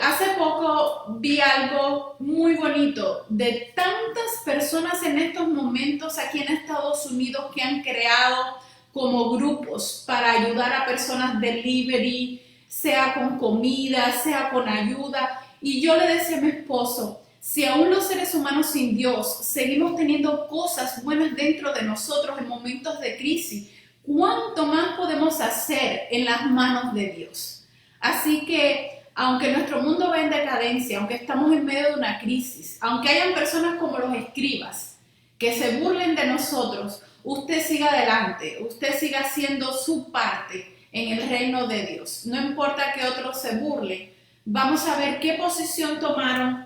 Hace poco vi algo muy bonito de tantas personas en estos momentos aquí en Estados Unidos que han creado como grupos para ayudar a personas delivery, sea con comida, sea con ayuda. Y yo le decía a mi esposo, si aún los seres humanos sin Dios seguimos teniendo cosas buenas dentro de nosotros en momentos de crisis, ¿cuánto más podemos hacer en las manos de Dios? Así que aunque nuestro mundo va en decadencia, aunque estamos en medio de una crisis, aunque hayan personas como los escribas que se burlen de nosotros, usted siga adelante, usted siga haciendo su parte en el reino de Dios. No importa que otros se burlen, vamos a ver qué posición tomaron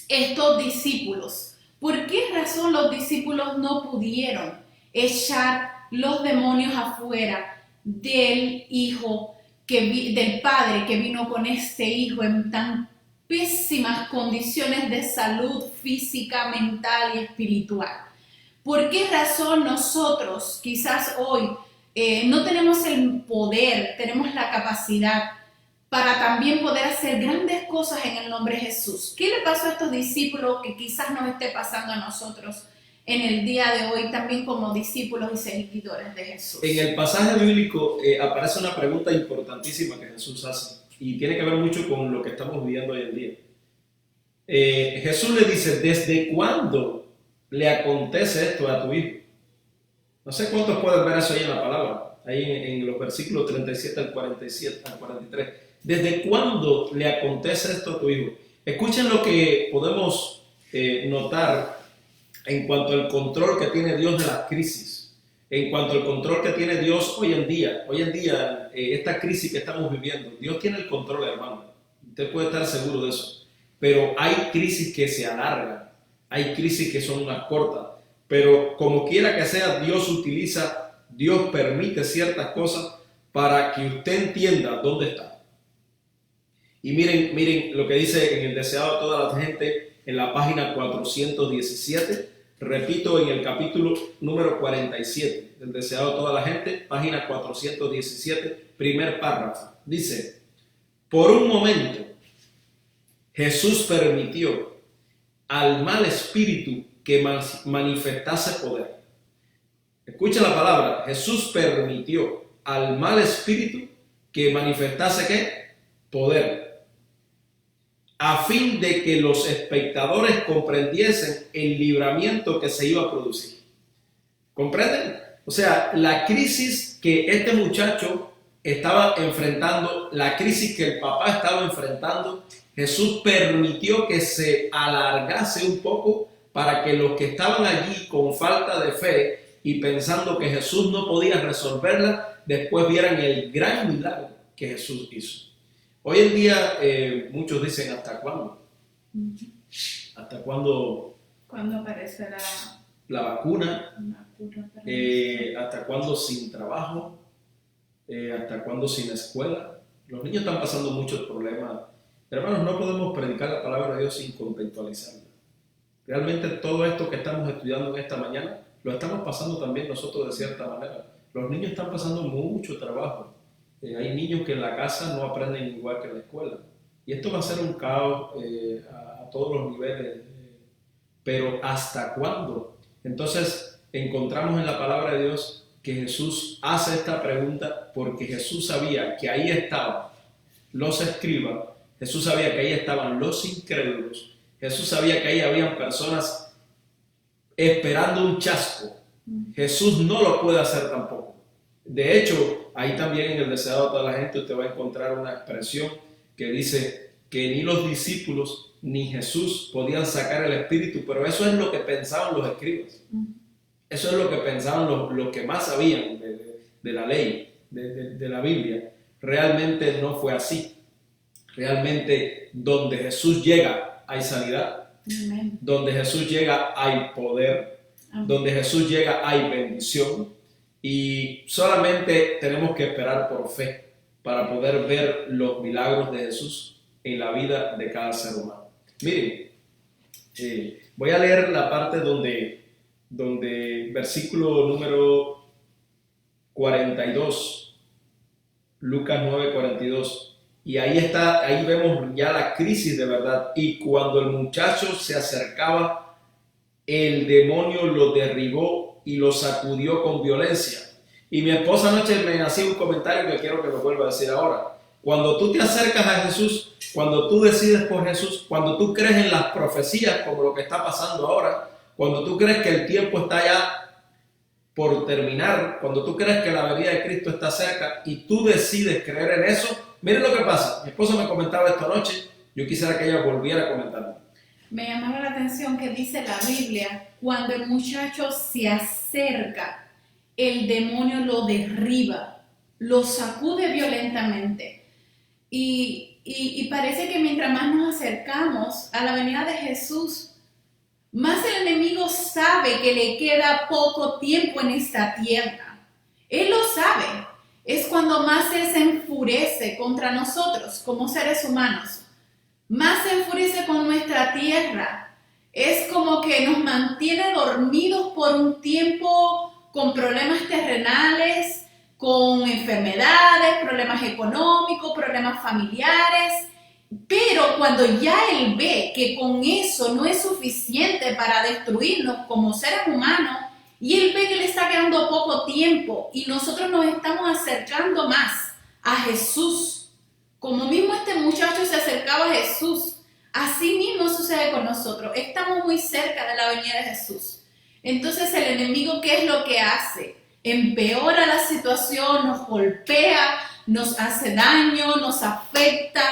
estos discípulos. ¿Por qué razón los discípulos no pudieron echar los demonios afuera del hijo, del padre que vino con este hijo en tan pésimas condiciones de salud física, mental y espiritual? ¿Por qué razón nosotros quizás hoy no tenemos el poder, tenemos la capacidad para también poder hacer grandes cosas en el nombre de Jesús? ¿Qué le pasó a estos discípulos que quizás nos esté pasando a nosotros en el día de hoy también como discípulos y seguidores de Jesús? En el pasaje bíblico aparece una pregunta importantísima que Jesús hace y tiene que ver mucho con lo que estamos viviendo hoy en día. Jesús le dice, ¿desde cuándo le acontece esto a tu hijo? No sé cuántos pueden ver eso ahí en la palabra, ahí en los versículos 37 al 47, al 43. ¿Desde cuándo le acontece esto a tu hijo? Escuchen lo que podemos notar en cuanto al control que tiene Dios de las crisis, en cuanto al control que tiene Dios hoy en día. Hoy en día, esta crisis que estamos viviendo, Dios tiene el control, hermano. Usted puede estar seguro de eso. Pero hay crisis que se alargan, hay crisis que son más cortas. Pero como quiera que sea, Dios permite ciertas cosas para que usted entienda dónde está. Y miren lo que dice en el deseado de toda la gente en la página 417. Repito, en el capítulo número 47, el deseado de toda la gente, página 417, primer párrafo. Dice, por un momento Jesús permitió al mal espíritu que manifestase poder. Escucha la palabra, Jesús permitió al mal espíritu que manifestase ¿qué? Poder, a fin de que los espectadores comprendiesen el libramiento que se iba a producir. ¿Comprenden? O sea, la crisis que este muchacho estaba enfrentando, la crisis que el papá estaba enfrentando, Jesús permitió que se alargase un poco para que los que estaban allí con falta de fe y pensando que Jesús no podía resolverla, después vieran el gran milagro que Jesús hizo. Hoy en día muchos dicen, ¿hasta cuándo? ¿Hasta cuándo? ¿Cuándo aparecerá la vacuna? Para ¿Hasta cuándo sin trabajo? ¿Hasta cuándo sin escuela? Los niños están pasando muchos problemas. Hermanos, no podemos predicar la palabra de Dios sin contextualizarla. Realmente todo esto que estamos estudiando en esta mañana, lo estamos pasando también nosotros de cierta manera. Los niños están pasando mucho trabajo. Hay niños que en la casa no aprenden igual que en la escuela. Y esto va a ser un caos a todos los niveles. Pero ¿hasta cuándo? Entonces encontramos en la palabra de Dios que Jesús hace esta pregunta porque Jesús sabía que ahí estaban los escribas, Jesús sabía que ahí estaban los incrédulos, Jesús sabía que ahí habían personas esperando un chasco. Jesús no lo puede hacer tampoco. De hecho, ahí también en el deseado de toda la gente usted va a encontrar una expresión que dice que ni los discípulos ni Jesús podían sacar el espíritu, pero eso es lo que pensaban los escribas. Eso es lo que pensaban los que más sabían de la ley, de la Biblia. Realmente no fue así. Realmente donde Jesús llega hay sanidad. Amén. Donde Jesús llega hay poder. Amén. Donde Jesús llega hay bendición. Y solamente tenemos que esperar por fe para poder ver los milagros de Jesús en la vida de cada ser humano. Miren, voy a leer la parte donde versículo número 42, Lucas 9:42, y ahí vemos ya la crisis de verdad. Y cuando el muchacho se acercaba, el demonio lo derribó y lo sacudió con violencia. Y mi esposa anoche me hacía un comentario que quiero que me vuelva a decir ahora. Cuando tú te acercas a Jesús, cuando tú decides por Jesús, cuando tú crees en las profecías como lo que está pasando ahora, cuando tú crees que el tiempo está ya por terminar, cuando tú crees que la venida de Cristo está cerca y tú decides creer en eso, miren lo que pasa. Mi esposa me comentaba esta noche, yo quisiera que ella volviera a comentarlo. Me llamaba la atención que dice la Biblia, cuando el muchacho se acerca, el demonio lo derriba, lo sacude violentamente. Y y parece que mientras más nos acercamos a la venida de Jesús, más el enemigo sabe que le queda poco tiempo en esta tierra. Él lo sabe. Es cuando más Él se enfurece contra nosotros como seres humanos. Más se enfurece con nuestra tierra. Es como que nos mantiene dormidos por un tiempo con problemas terrenales, con enfermedades, problemas económicos, problemas familiares. Pero cuando ya Él ve que con eso no es suficiente para destruirnos como seres humanos, y Él ve que le está quedando poco tiempo y nosotros nos estamos acercando más a Jesús, como mismo este muchacho se acercaba a Jesús, así mismo sucede con nosotros. Estamos muy cerca de la venida de Jesús. Entonces el enemigo, ¿qué es lo que hace? Empeora la situación, nos golpea, nos hace daño, nos afecta,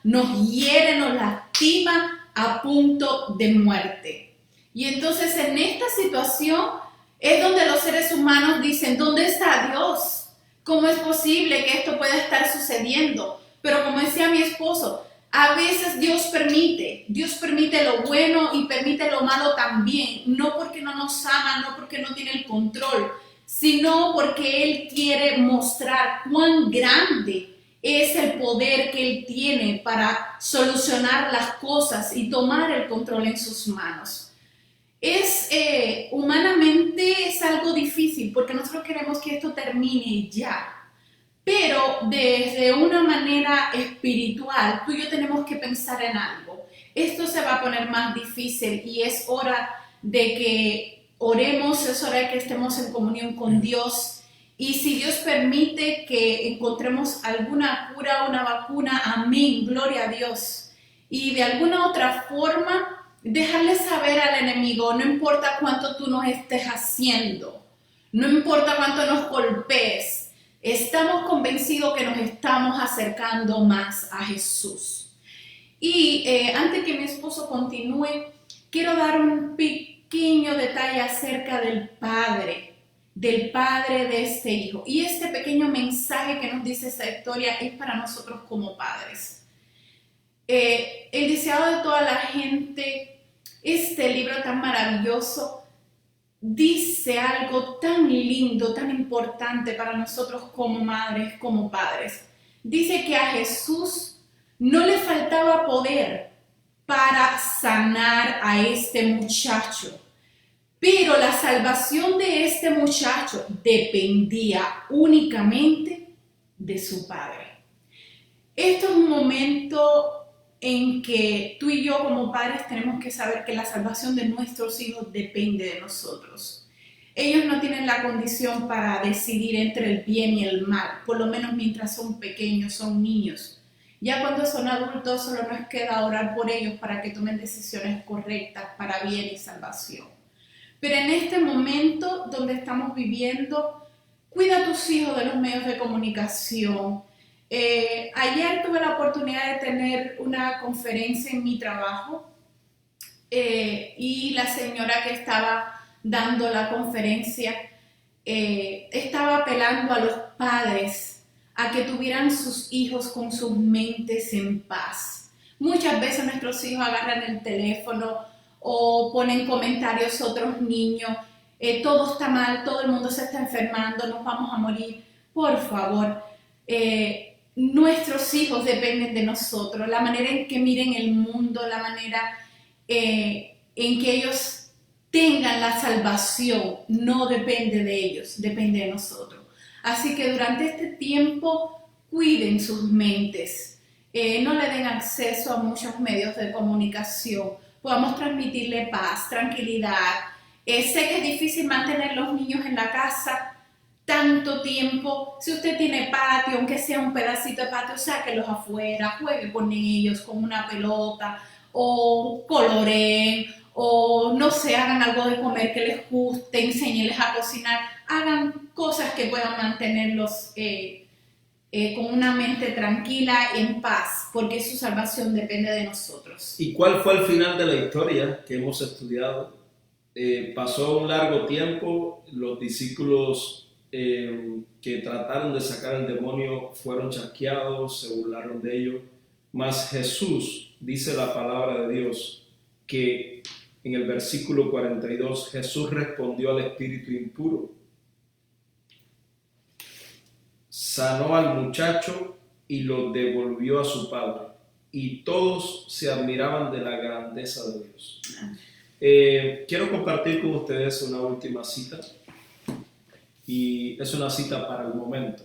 nos hiere, nos lastima a punto de muerte. Y entonces en esta situación es donde los seres humanos dicen, ¿dónde está Dios? ¿Cómo es posible que esto pueda estar sucediendo? Pero como decía mi esposo, a veces Dios permite lo bueno y permite lo malo también, no porque no nos ama, no porque no tiene el control, sino porque Él quiere mostrar cuán grande es el poder que Él tiene para solucionar las cosas y tomar el control en sus manos. Humanamente es algo difícil porque nosotros queremos que esto termine ya. Pero desde una manera espiritual, tú y yo tenemos que pensar en algo. Esto se va a poner más difícil y es hora de que oremos, es hora de que estemos en comunión con Dios. Y si Dios permite que encontremos alguna cura, una vacuna, amén, gloria a Dios. Y de alguna otra forma, dejarle saber al enemigo, no importa cuánto tú nos estés haciendo, no importa cuánto nos golpees, estamos convencidos que nos estamos acercando más a Jesús. Y antes que mi esposo continúe, quiero dar un pequeño detalle acerca del Padre de este hijo. Y este pequeño mensaje que nos dice esta historia es para nosotros como padres. El deseado de toda la gente, este libro tan maravilloso, dice algo tan lindo, tan importante para nosotros como madres, como padres. Dice que a Jesús no le faltaba poder para sanar a este muchacho, pero la salvación de este muchacho dependía únicamente de su padre. Esto es un momento en que tú y yo como padres tenemos que saber que la salvación de nuestros hijos depende de nosotros. Ellos no tienen la condición para decidir entre el bien y el mal, por lo menos mientras son pequeños, son niños. Ya cuando son adultos solo nos queda orar por ellos para que tomen decisiones correctas para bien y salvación. Pero en este momento donde estamos viviendo, cuida a tus hijos de los medios de comunicación. Ayer tuve la oportunidad de tener una conferencia en mi trabajo y la señora que estaba dando la conferencia estaba apelando a los padres a que tuvieran sus hijos con sus mentes en paz. Muchas veces nuestros hijos agarran el teléfono o ponen comentarios a otros niños, todo está mal, todo el mundo se está enfermando, nos vamos a morir. Por favor, nuestros hijos dependen de nosotros, la manera en que miren el mundo, la manera en que ellos tengan la salvación, no depende de ellos, depende de nosotros. Así que durante este tiempo cuiden sus mentes, no le den acceso a muchos medios de comunicación, podamos transmitirle paz, tranquilidad. Sé que es difícil mantener los niños en la casa tanto tiempo. Si usted tiene patio, aunque sea un pedacito de patio, sáquelos afuera, juegue con ellos, con una pelota, o coloreen, o no sé, hagan algo de comer que les guste, enséñenles a cocinar, hagan cosas que puedan mantenerlos con una mente tranquila, en paz, porque su salvación depende de nosotros. ¿Y cuál fue el final de la historia que hemos estudiado? Pasó un largo tiempo, los discípulos que trataron de sacar al demonio fueron chasqueados, se burlaron de ellos, Mas Jesús, dice la palabra de Dios, que en el versículo 42, Jesús respondió al espíritu impuro, sanó al muchacho y lo devolvió a su padre. Y todos se admiraban de la grandeza de Dios. Quiero compartir con ustedes una última cita, y es una cita para el momento.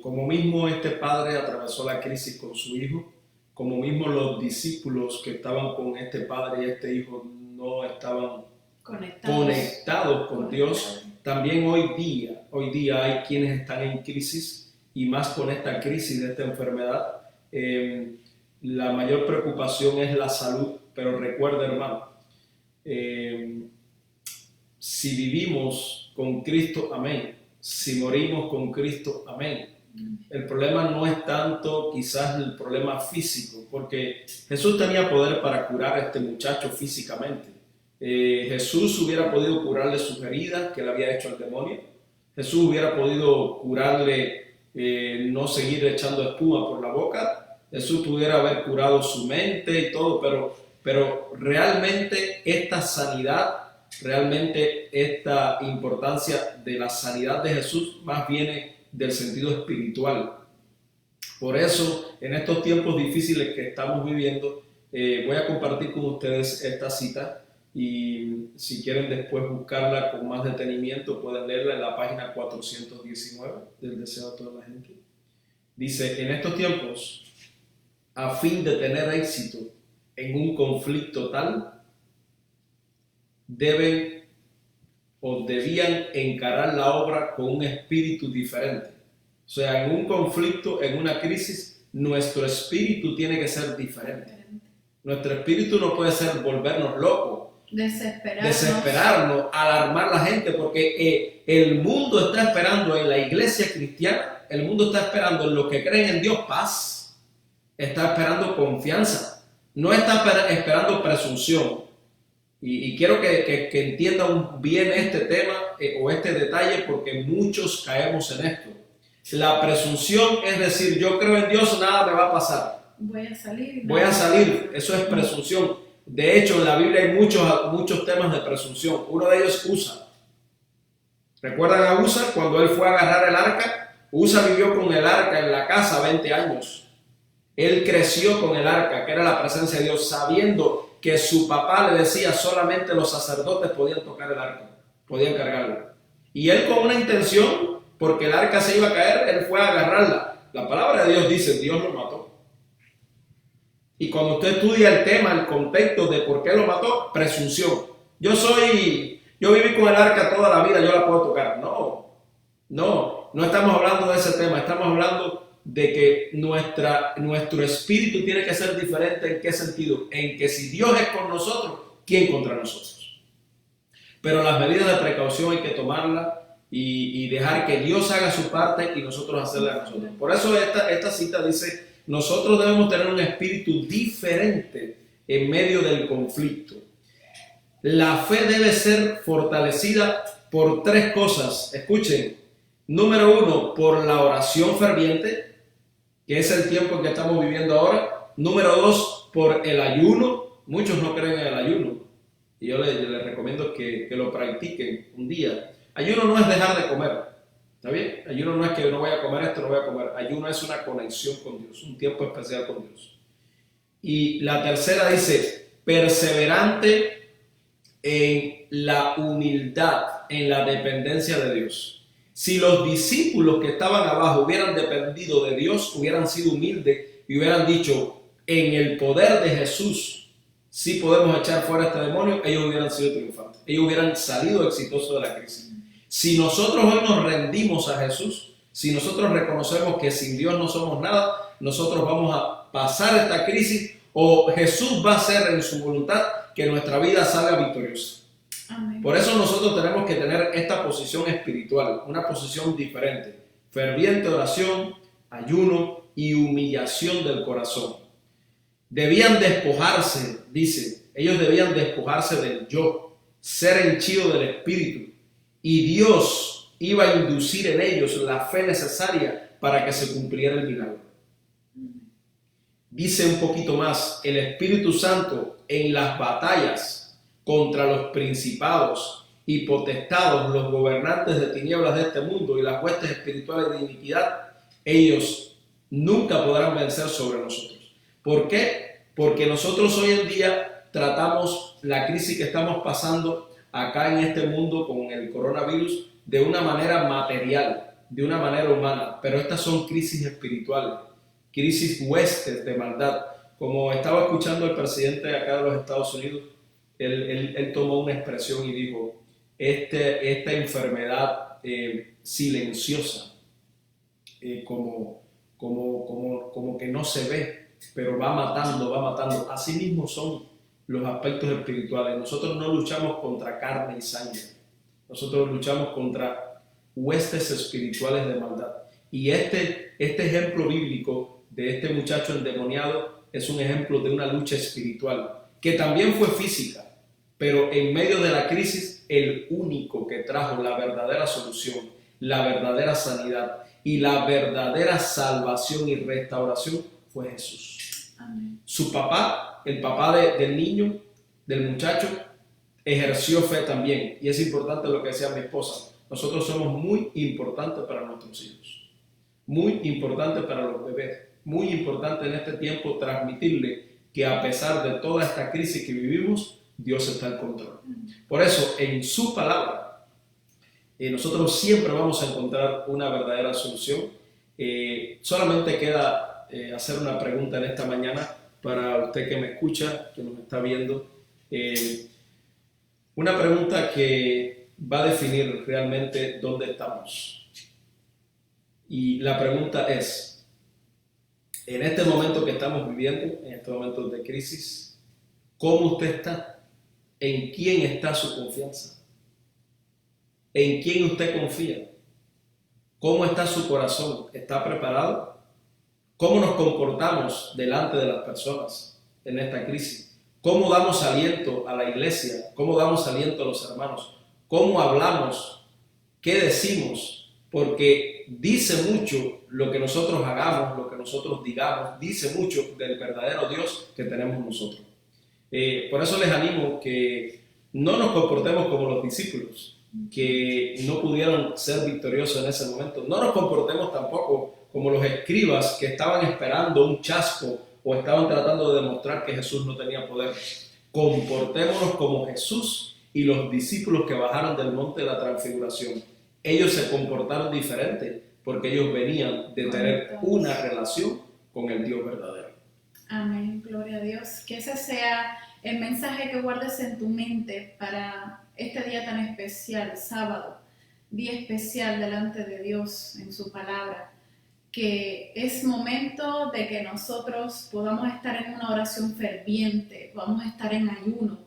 Como mismo este padre atravesó la crisis con su hijo, como mismo los discípulos que estaban con este padre y este hijo no estaban conectados con Dios, también hoy día hay quienes están en crisis, y más con esta crisis de esta enfermedad. La mayor preocupación es la salud, pero recuerda, hermano, si vivimos con Cristo, amén. Si morimos con Cristo, amén. El problema no es tanto quizás el problema físico, porque Jesús tenía poder para curar a este muchacho físicamente. Jesús hubiera podido curarle sus heridas que le había hecho el demonio. Jesús hubiera podido curarle no seguir echando espuma por la boca. Jesús pudiera haber curado su mente y todo, pero realmente esta sanidad, realmente esta importancia de la sanidad de Jesús más viene del sentido espiritual. Por eso, en estos tiempos difíciles que estamos viviendo, voy a compartir con ustedes esta cita, y si quieren después buscarla con más detenimiento, pueden leerla en la página 419 del Deseo de toda la gente. Dice: en estos tiempos, a fin de tener éxito en un conflicto tal, debían encarar la obra con un espíritu diferente. O sea, en un conflicto, en una crisis, nuestro espíritu tiene que ser diferente. Nuestro espíritu no puede ser volvernos locos, desesperarnos, alarmar a la gente, porque el mundo está esperando en la iglesia cristiana, el mundo está esperando en los que creen en Dios paz, está esperando confianza, no está esperando presunción. Y quiero que entiendan bien este tema o este detalle, porque muchos caemos en esto. La presunción es decir, yo creo en Dios, nada me va a pasar. Voy a salir. Eso es presunción. De hecho, en la Biblia hay muchos temas de presunción. Uno de ellos es Usa. ¿Recuerdan a Usa cuando él fue a agarrar el arca? Usa vivió con el arca en la casa 20 años. Él creció con el arca, que era la presencia de Dios, sabiendo que su papá le decía solamente los sacerdotes podían tocar el arca, podían cargarla. Y él, con una intención, porque el arca se iba a caer, él fue a agarrarla. La palabra de Dios dice: Dios lo mató. Y cuando usted estudia el tema, el contexto de por qué lo mató, presunción. Yo viví con el arca toda la vida, yo la puedo tocar. No estamos hablando de ese tema, estamos hablando de que nuestro espíritu tiene que ser diferente. ¿En qué sentido? En que si Dios es con nosotros, ¿quién contra nosotros? Pero las medidas de precaución hay que tomarlas y dejar que Dios haga su parte y nosotros hacerla a nosotros. Por eso esta cita dice: nosotros debemos tener un espíritu diferente en medio del conflicto. La fe debe ser fortalecida por 3 cosas. Escuchen. Número 1, por la oración ferviente, que es el tiempo que estamos viviendo ahora. Número 2, por el ayuno. Muchos no creen en el ayuno, y yo les recomiendo que lo practiquen un día. Ayuno no es dejar de comer, ¿está bien? Ayuno no es que no voy a comer esto, no voy a comer. Ayuno es una conexión con Dios, un tiempo especial con Dios. Y la tercera dice: perseverante en la humildad, en la dependencia de Dios. Si los discípulos que estaban abajo hubieran dependido de Dios, hubieran sido humildes y hubieran dicho: en el poder de Jesús sí podemos echar fuera este demonio, ellos hubieran sido triunfantes, ellos hubieran salido exitosos de la crisis. Si nosotros hoy nos rendimos a Jesús, si nosotros reconocemos que sin Dios no somos nada, nosotros vamos a pasar esta crisis, o Jesús va a hacer en su voluntad que nuestra vida salga victoriosa. Amén. Por eso nosotros tenemos que tener esta posición espiritual, una posición diferente: ferviente oración, ayuno y humillación del corazón. Debían despojarse, dice, ellos debían despojarse del yo, ser henchidos del espíritu, y Dios iba a inducir en ellos la fe necesaria para que se cumpliera el milagro. Dice un poquito más, el Espíritu Santo en las batallas contra los principados y potestados, los gobernantes de tinieblas de este mundo y las huestes espirituales de iniquidad, ellos nunca podrán vencer sobre nosotros. ¿Por qué? Porque nosotros hoy en día tratamos la crisis que estamos pasando acá en este mundo con el coronavirus de una manera material, de una manera humana, pero estas son crisis espirituales, crisis huestes de maldad. Como estaba escuchando el presidente de acá de los Estados Unidos, él tomó una expresión y dijo, esta enfermedad silenciosa, como que no se ve, pero va matando. Así mismo son los aspectos espirituales. Nosotros no luchamos contra carne y sangre, nosotros luchamos contra huestes espirituales de maldad. Y este ejemplo bíblico de este muchacho endemoniado es un ejemplo de una lucha espiritual, que también fue física, pero en medio de la crisis, el único que trajo la verdadera solución, la verdadera sanidad y la verdadera salvación y restauración fue Jesús. Amén. Su papá, el papá del niño, del muchacho, ejerció fe también. Y es importante lo que decía mi esposa. Nosotros somos muy importantes para nuestros hijos, muy importantes para los bebés, muy importante en este tiempo transmitirle que a pesar de toda esta crisis que vivimos, Dios está al control. Por eso, en su palabra, nosotros siempre vamos a encontrar una verdadera solución. Solamente queda hacer una pregunta en esta mañana para usted que me escucha, que nos está viendo. Una pregunta que va a definir realmente dónde estamos. Y la pregunta es, en este momento que estamos viviendo, en estos momentos de crisis, ¿cómo usted está? ¿En quién está su confianza? ¿En quién usted confía? ¿Cómo está su corazón? ¿Está preparado? ¿Cómo nos comportamos delante de las personas en esta crisis? ¿Cómo damos aliento a la iglesia? ¿Cómo damos aliento a los hermanos? ¿Cómo hablamos? ¿Qué decimos? Porque dice mucho lo que nosotros hagamos, lo que nosotros digamos, dice mucho del verdadero Dios que tenemos nosotros. Por eso les animo que no nos comportemos como los discípulos, que no pudieron ser victoriosos en ese momento. No nos comportemos tampoco como los escribas que estaban esperando un chasco o estaban tratando de demostrar que Jesús no tenía poder. Comportémonos como Jesús y los discípulos que bajaron del monte de la transfiguración. Ellos se comportaron diferente porque ellos venían de tener una relación con el Dios verdadero. Amén, gloria a Dios. Que ese sea el mensaje que guardes en tu mente para este día tan especial, sábado, día especial delante de Dios en su palabra, que es momento de que nosotros podamos estar en una oración ferviente, podamos estar en ayuno,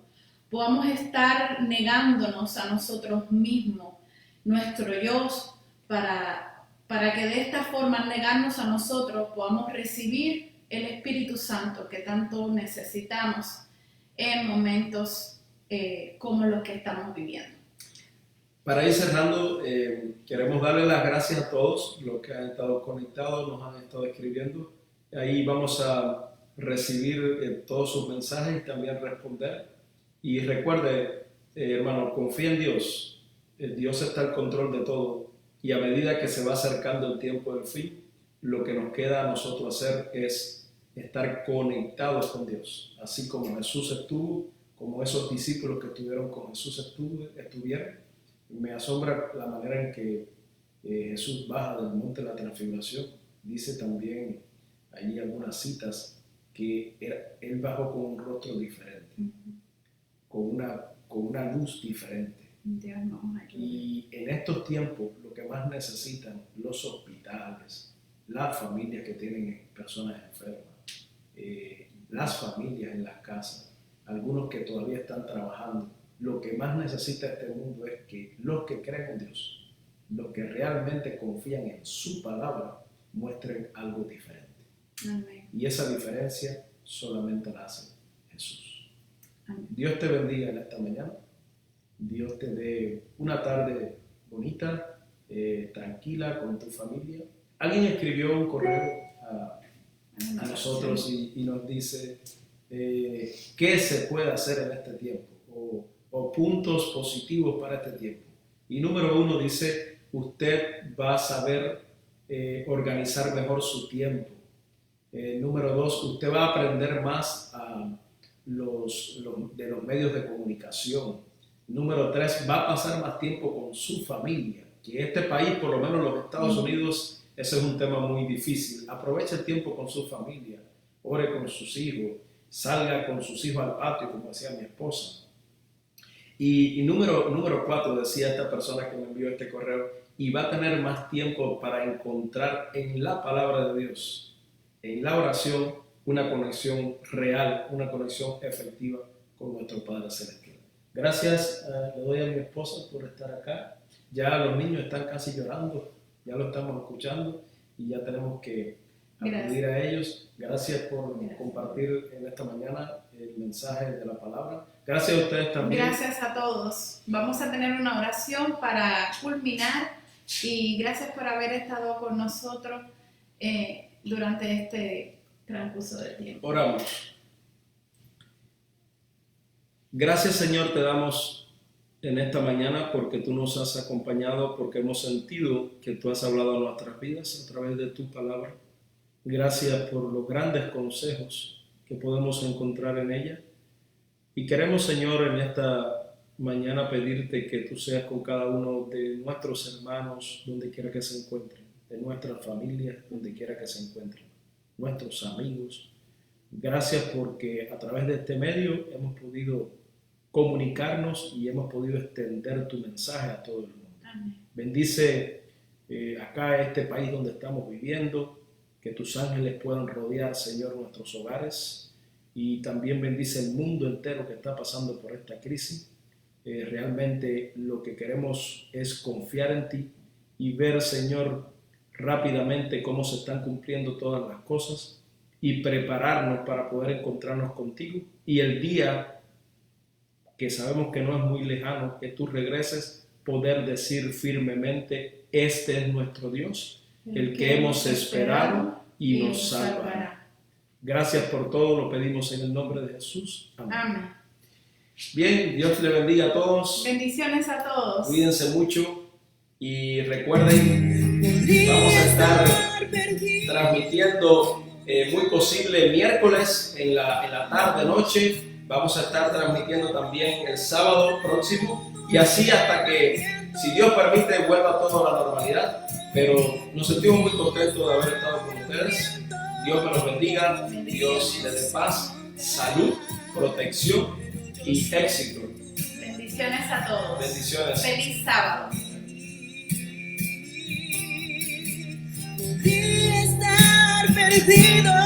podamos estar negándonos a nosotros mismos, nuestro yo, para que de esta forma, al negarnos a nosotros, podamos recibir el Espíritu Santo que tanto necesitamos en momentos como los que estamos viviendo. Para ir cerrando, queremos darle las gracias a todos los que han estado conectados, nos han estado escribiendo. Ahí vamos a recibir todos sus mensajes y también responder. Y recuerde, hermano, confía en Dios. Dios está al control de todo. Y a medida que se va acercando el tiempo del fin, lo que nos queda a nosotros hacer es estar conectados con Dios. Así como Jesús estuvo, como esos discípulos que estuvieron con Jesús estuvieron. Me asombra la manera en que Jesús baja del monte de la transfiguración. Dice también allí algunas citas que él bajó con un rostro diferente, con una luz diferente. Dios nos ayude. Y en estos tiempos lo que más necesitan los hospitales, las familias que tienen personas enfermas, las familias en las casas, algunos que todavía están trabajando, lo que más necesita este mundo es que los que creen en Dios, los que realmente confían en su palabra, muestren algo diferente. Amén. Y esa diferencia solamente la hace Jesús. Amén. Dios te bendiga en esta mañana. Dios te dé una tarde bonita, tranquila con tu familia. Alguien escribió un correo a nosotros y nos dice qué se puede hacer en este tiempo o puntos positivos para este tiempo. Y número 1 dice, usted va a saber organizar mejor su tiempo. Número 2, usted va a aprender más de los medios de comunicación. Número 3, va a pasar más tiempo con su familia. Que este país, por lo menos los Estados Unidos, ese es un tema muy difícil. Aproveche el tiempo con su familia, ore con sus hijos, salga con sus hijos al patio, como decía mi esposa. Y número 4, decía esta persona que me envió este correo, y va a tener más tiempo para encontrar en la palabra de Dios, en la oración, una conexión real, una conexión efectiva con nuestro Padre Celestial. Gracias, le doy a mi esposa por estar acá. Ya los niños están casi llorando, ya lo estamos escuchando y ya tenemos que acudir a ellos. Gracias por compartir en esta mañana el mensaje de la palabra. Gracias a ustedes también. Gracias a todos. Vamos a tener una oración para culminar y gracias por haber estado con nosotros durante este transcurso de tiempo. Oramos. Gracias, Señor, te damos en esta mañana porque tú nos has acompañado, porque hemos sentido que tú has hablado a nuestras vidas a través de tu palabra. Gracias por los grandes consejos que podemos encontrar en ella. Y queremos, Señor, en esta mañana pedirte que tú seas con cada uno de nuestros hermanos donde quiera que se encuentren, de nuestras familias donde quiera que se encuentren, nuestros amigos. Gracias porque a través de este medio hemos podido comunicarnos y hemos podido extender tu mensaje a todo el mundo. Amén. Bendice acá este país donde estamos viviendo, que tus ángeles puedan rodear, Señor, nuestros hogares, y también bendice el mundo entero que está pasando por esta crisis. Realmente lo que queremos es confiar en ti y ver, Señor, rápidamente cómo se están cumpliendo todas las cosas y prepararnos para poder encontrarnos contigo, y el día que sabemos que no es muy lejano, que tú regreses, poder decir firmemente, este es nuestro Dios, el que hemos esperado y nos salvará. Gracias por todo, lo pedimos en el nombre de Jesús. Amén. Amén. Bien, Dios le bendiga a todos. Bendiciones a todos. Cuídense mucho y recuerden, vamos a estar transmitiendo muy posible miércoles en la tarde, noche. Vamos a estar transmitiendo también el sábado próximo y así hasta que, si Dios permite, vuelva todo a la normalidad. Pero nos sentimos muy contentos de haber estado con ustedes. Dios me los bendiga, Dios les dé paz, salud, protección y éxito. Bendiciones a todos. Bendiciones. Feliz sábado. Podría estar perdido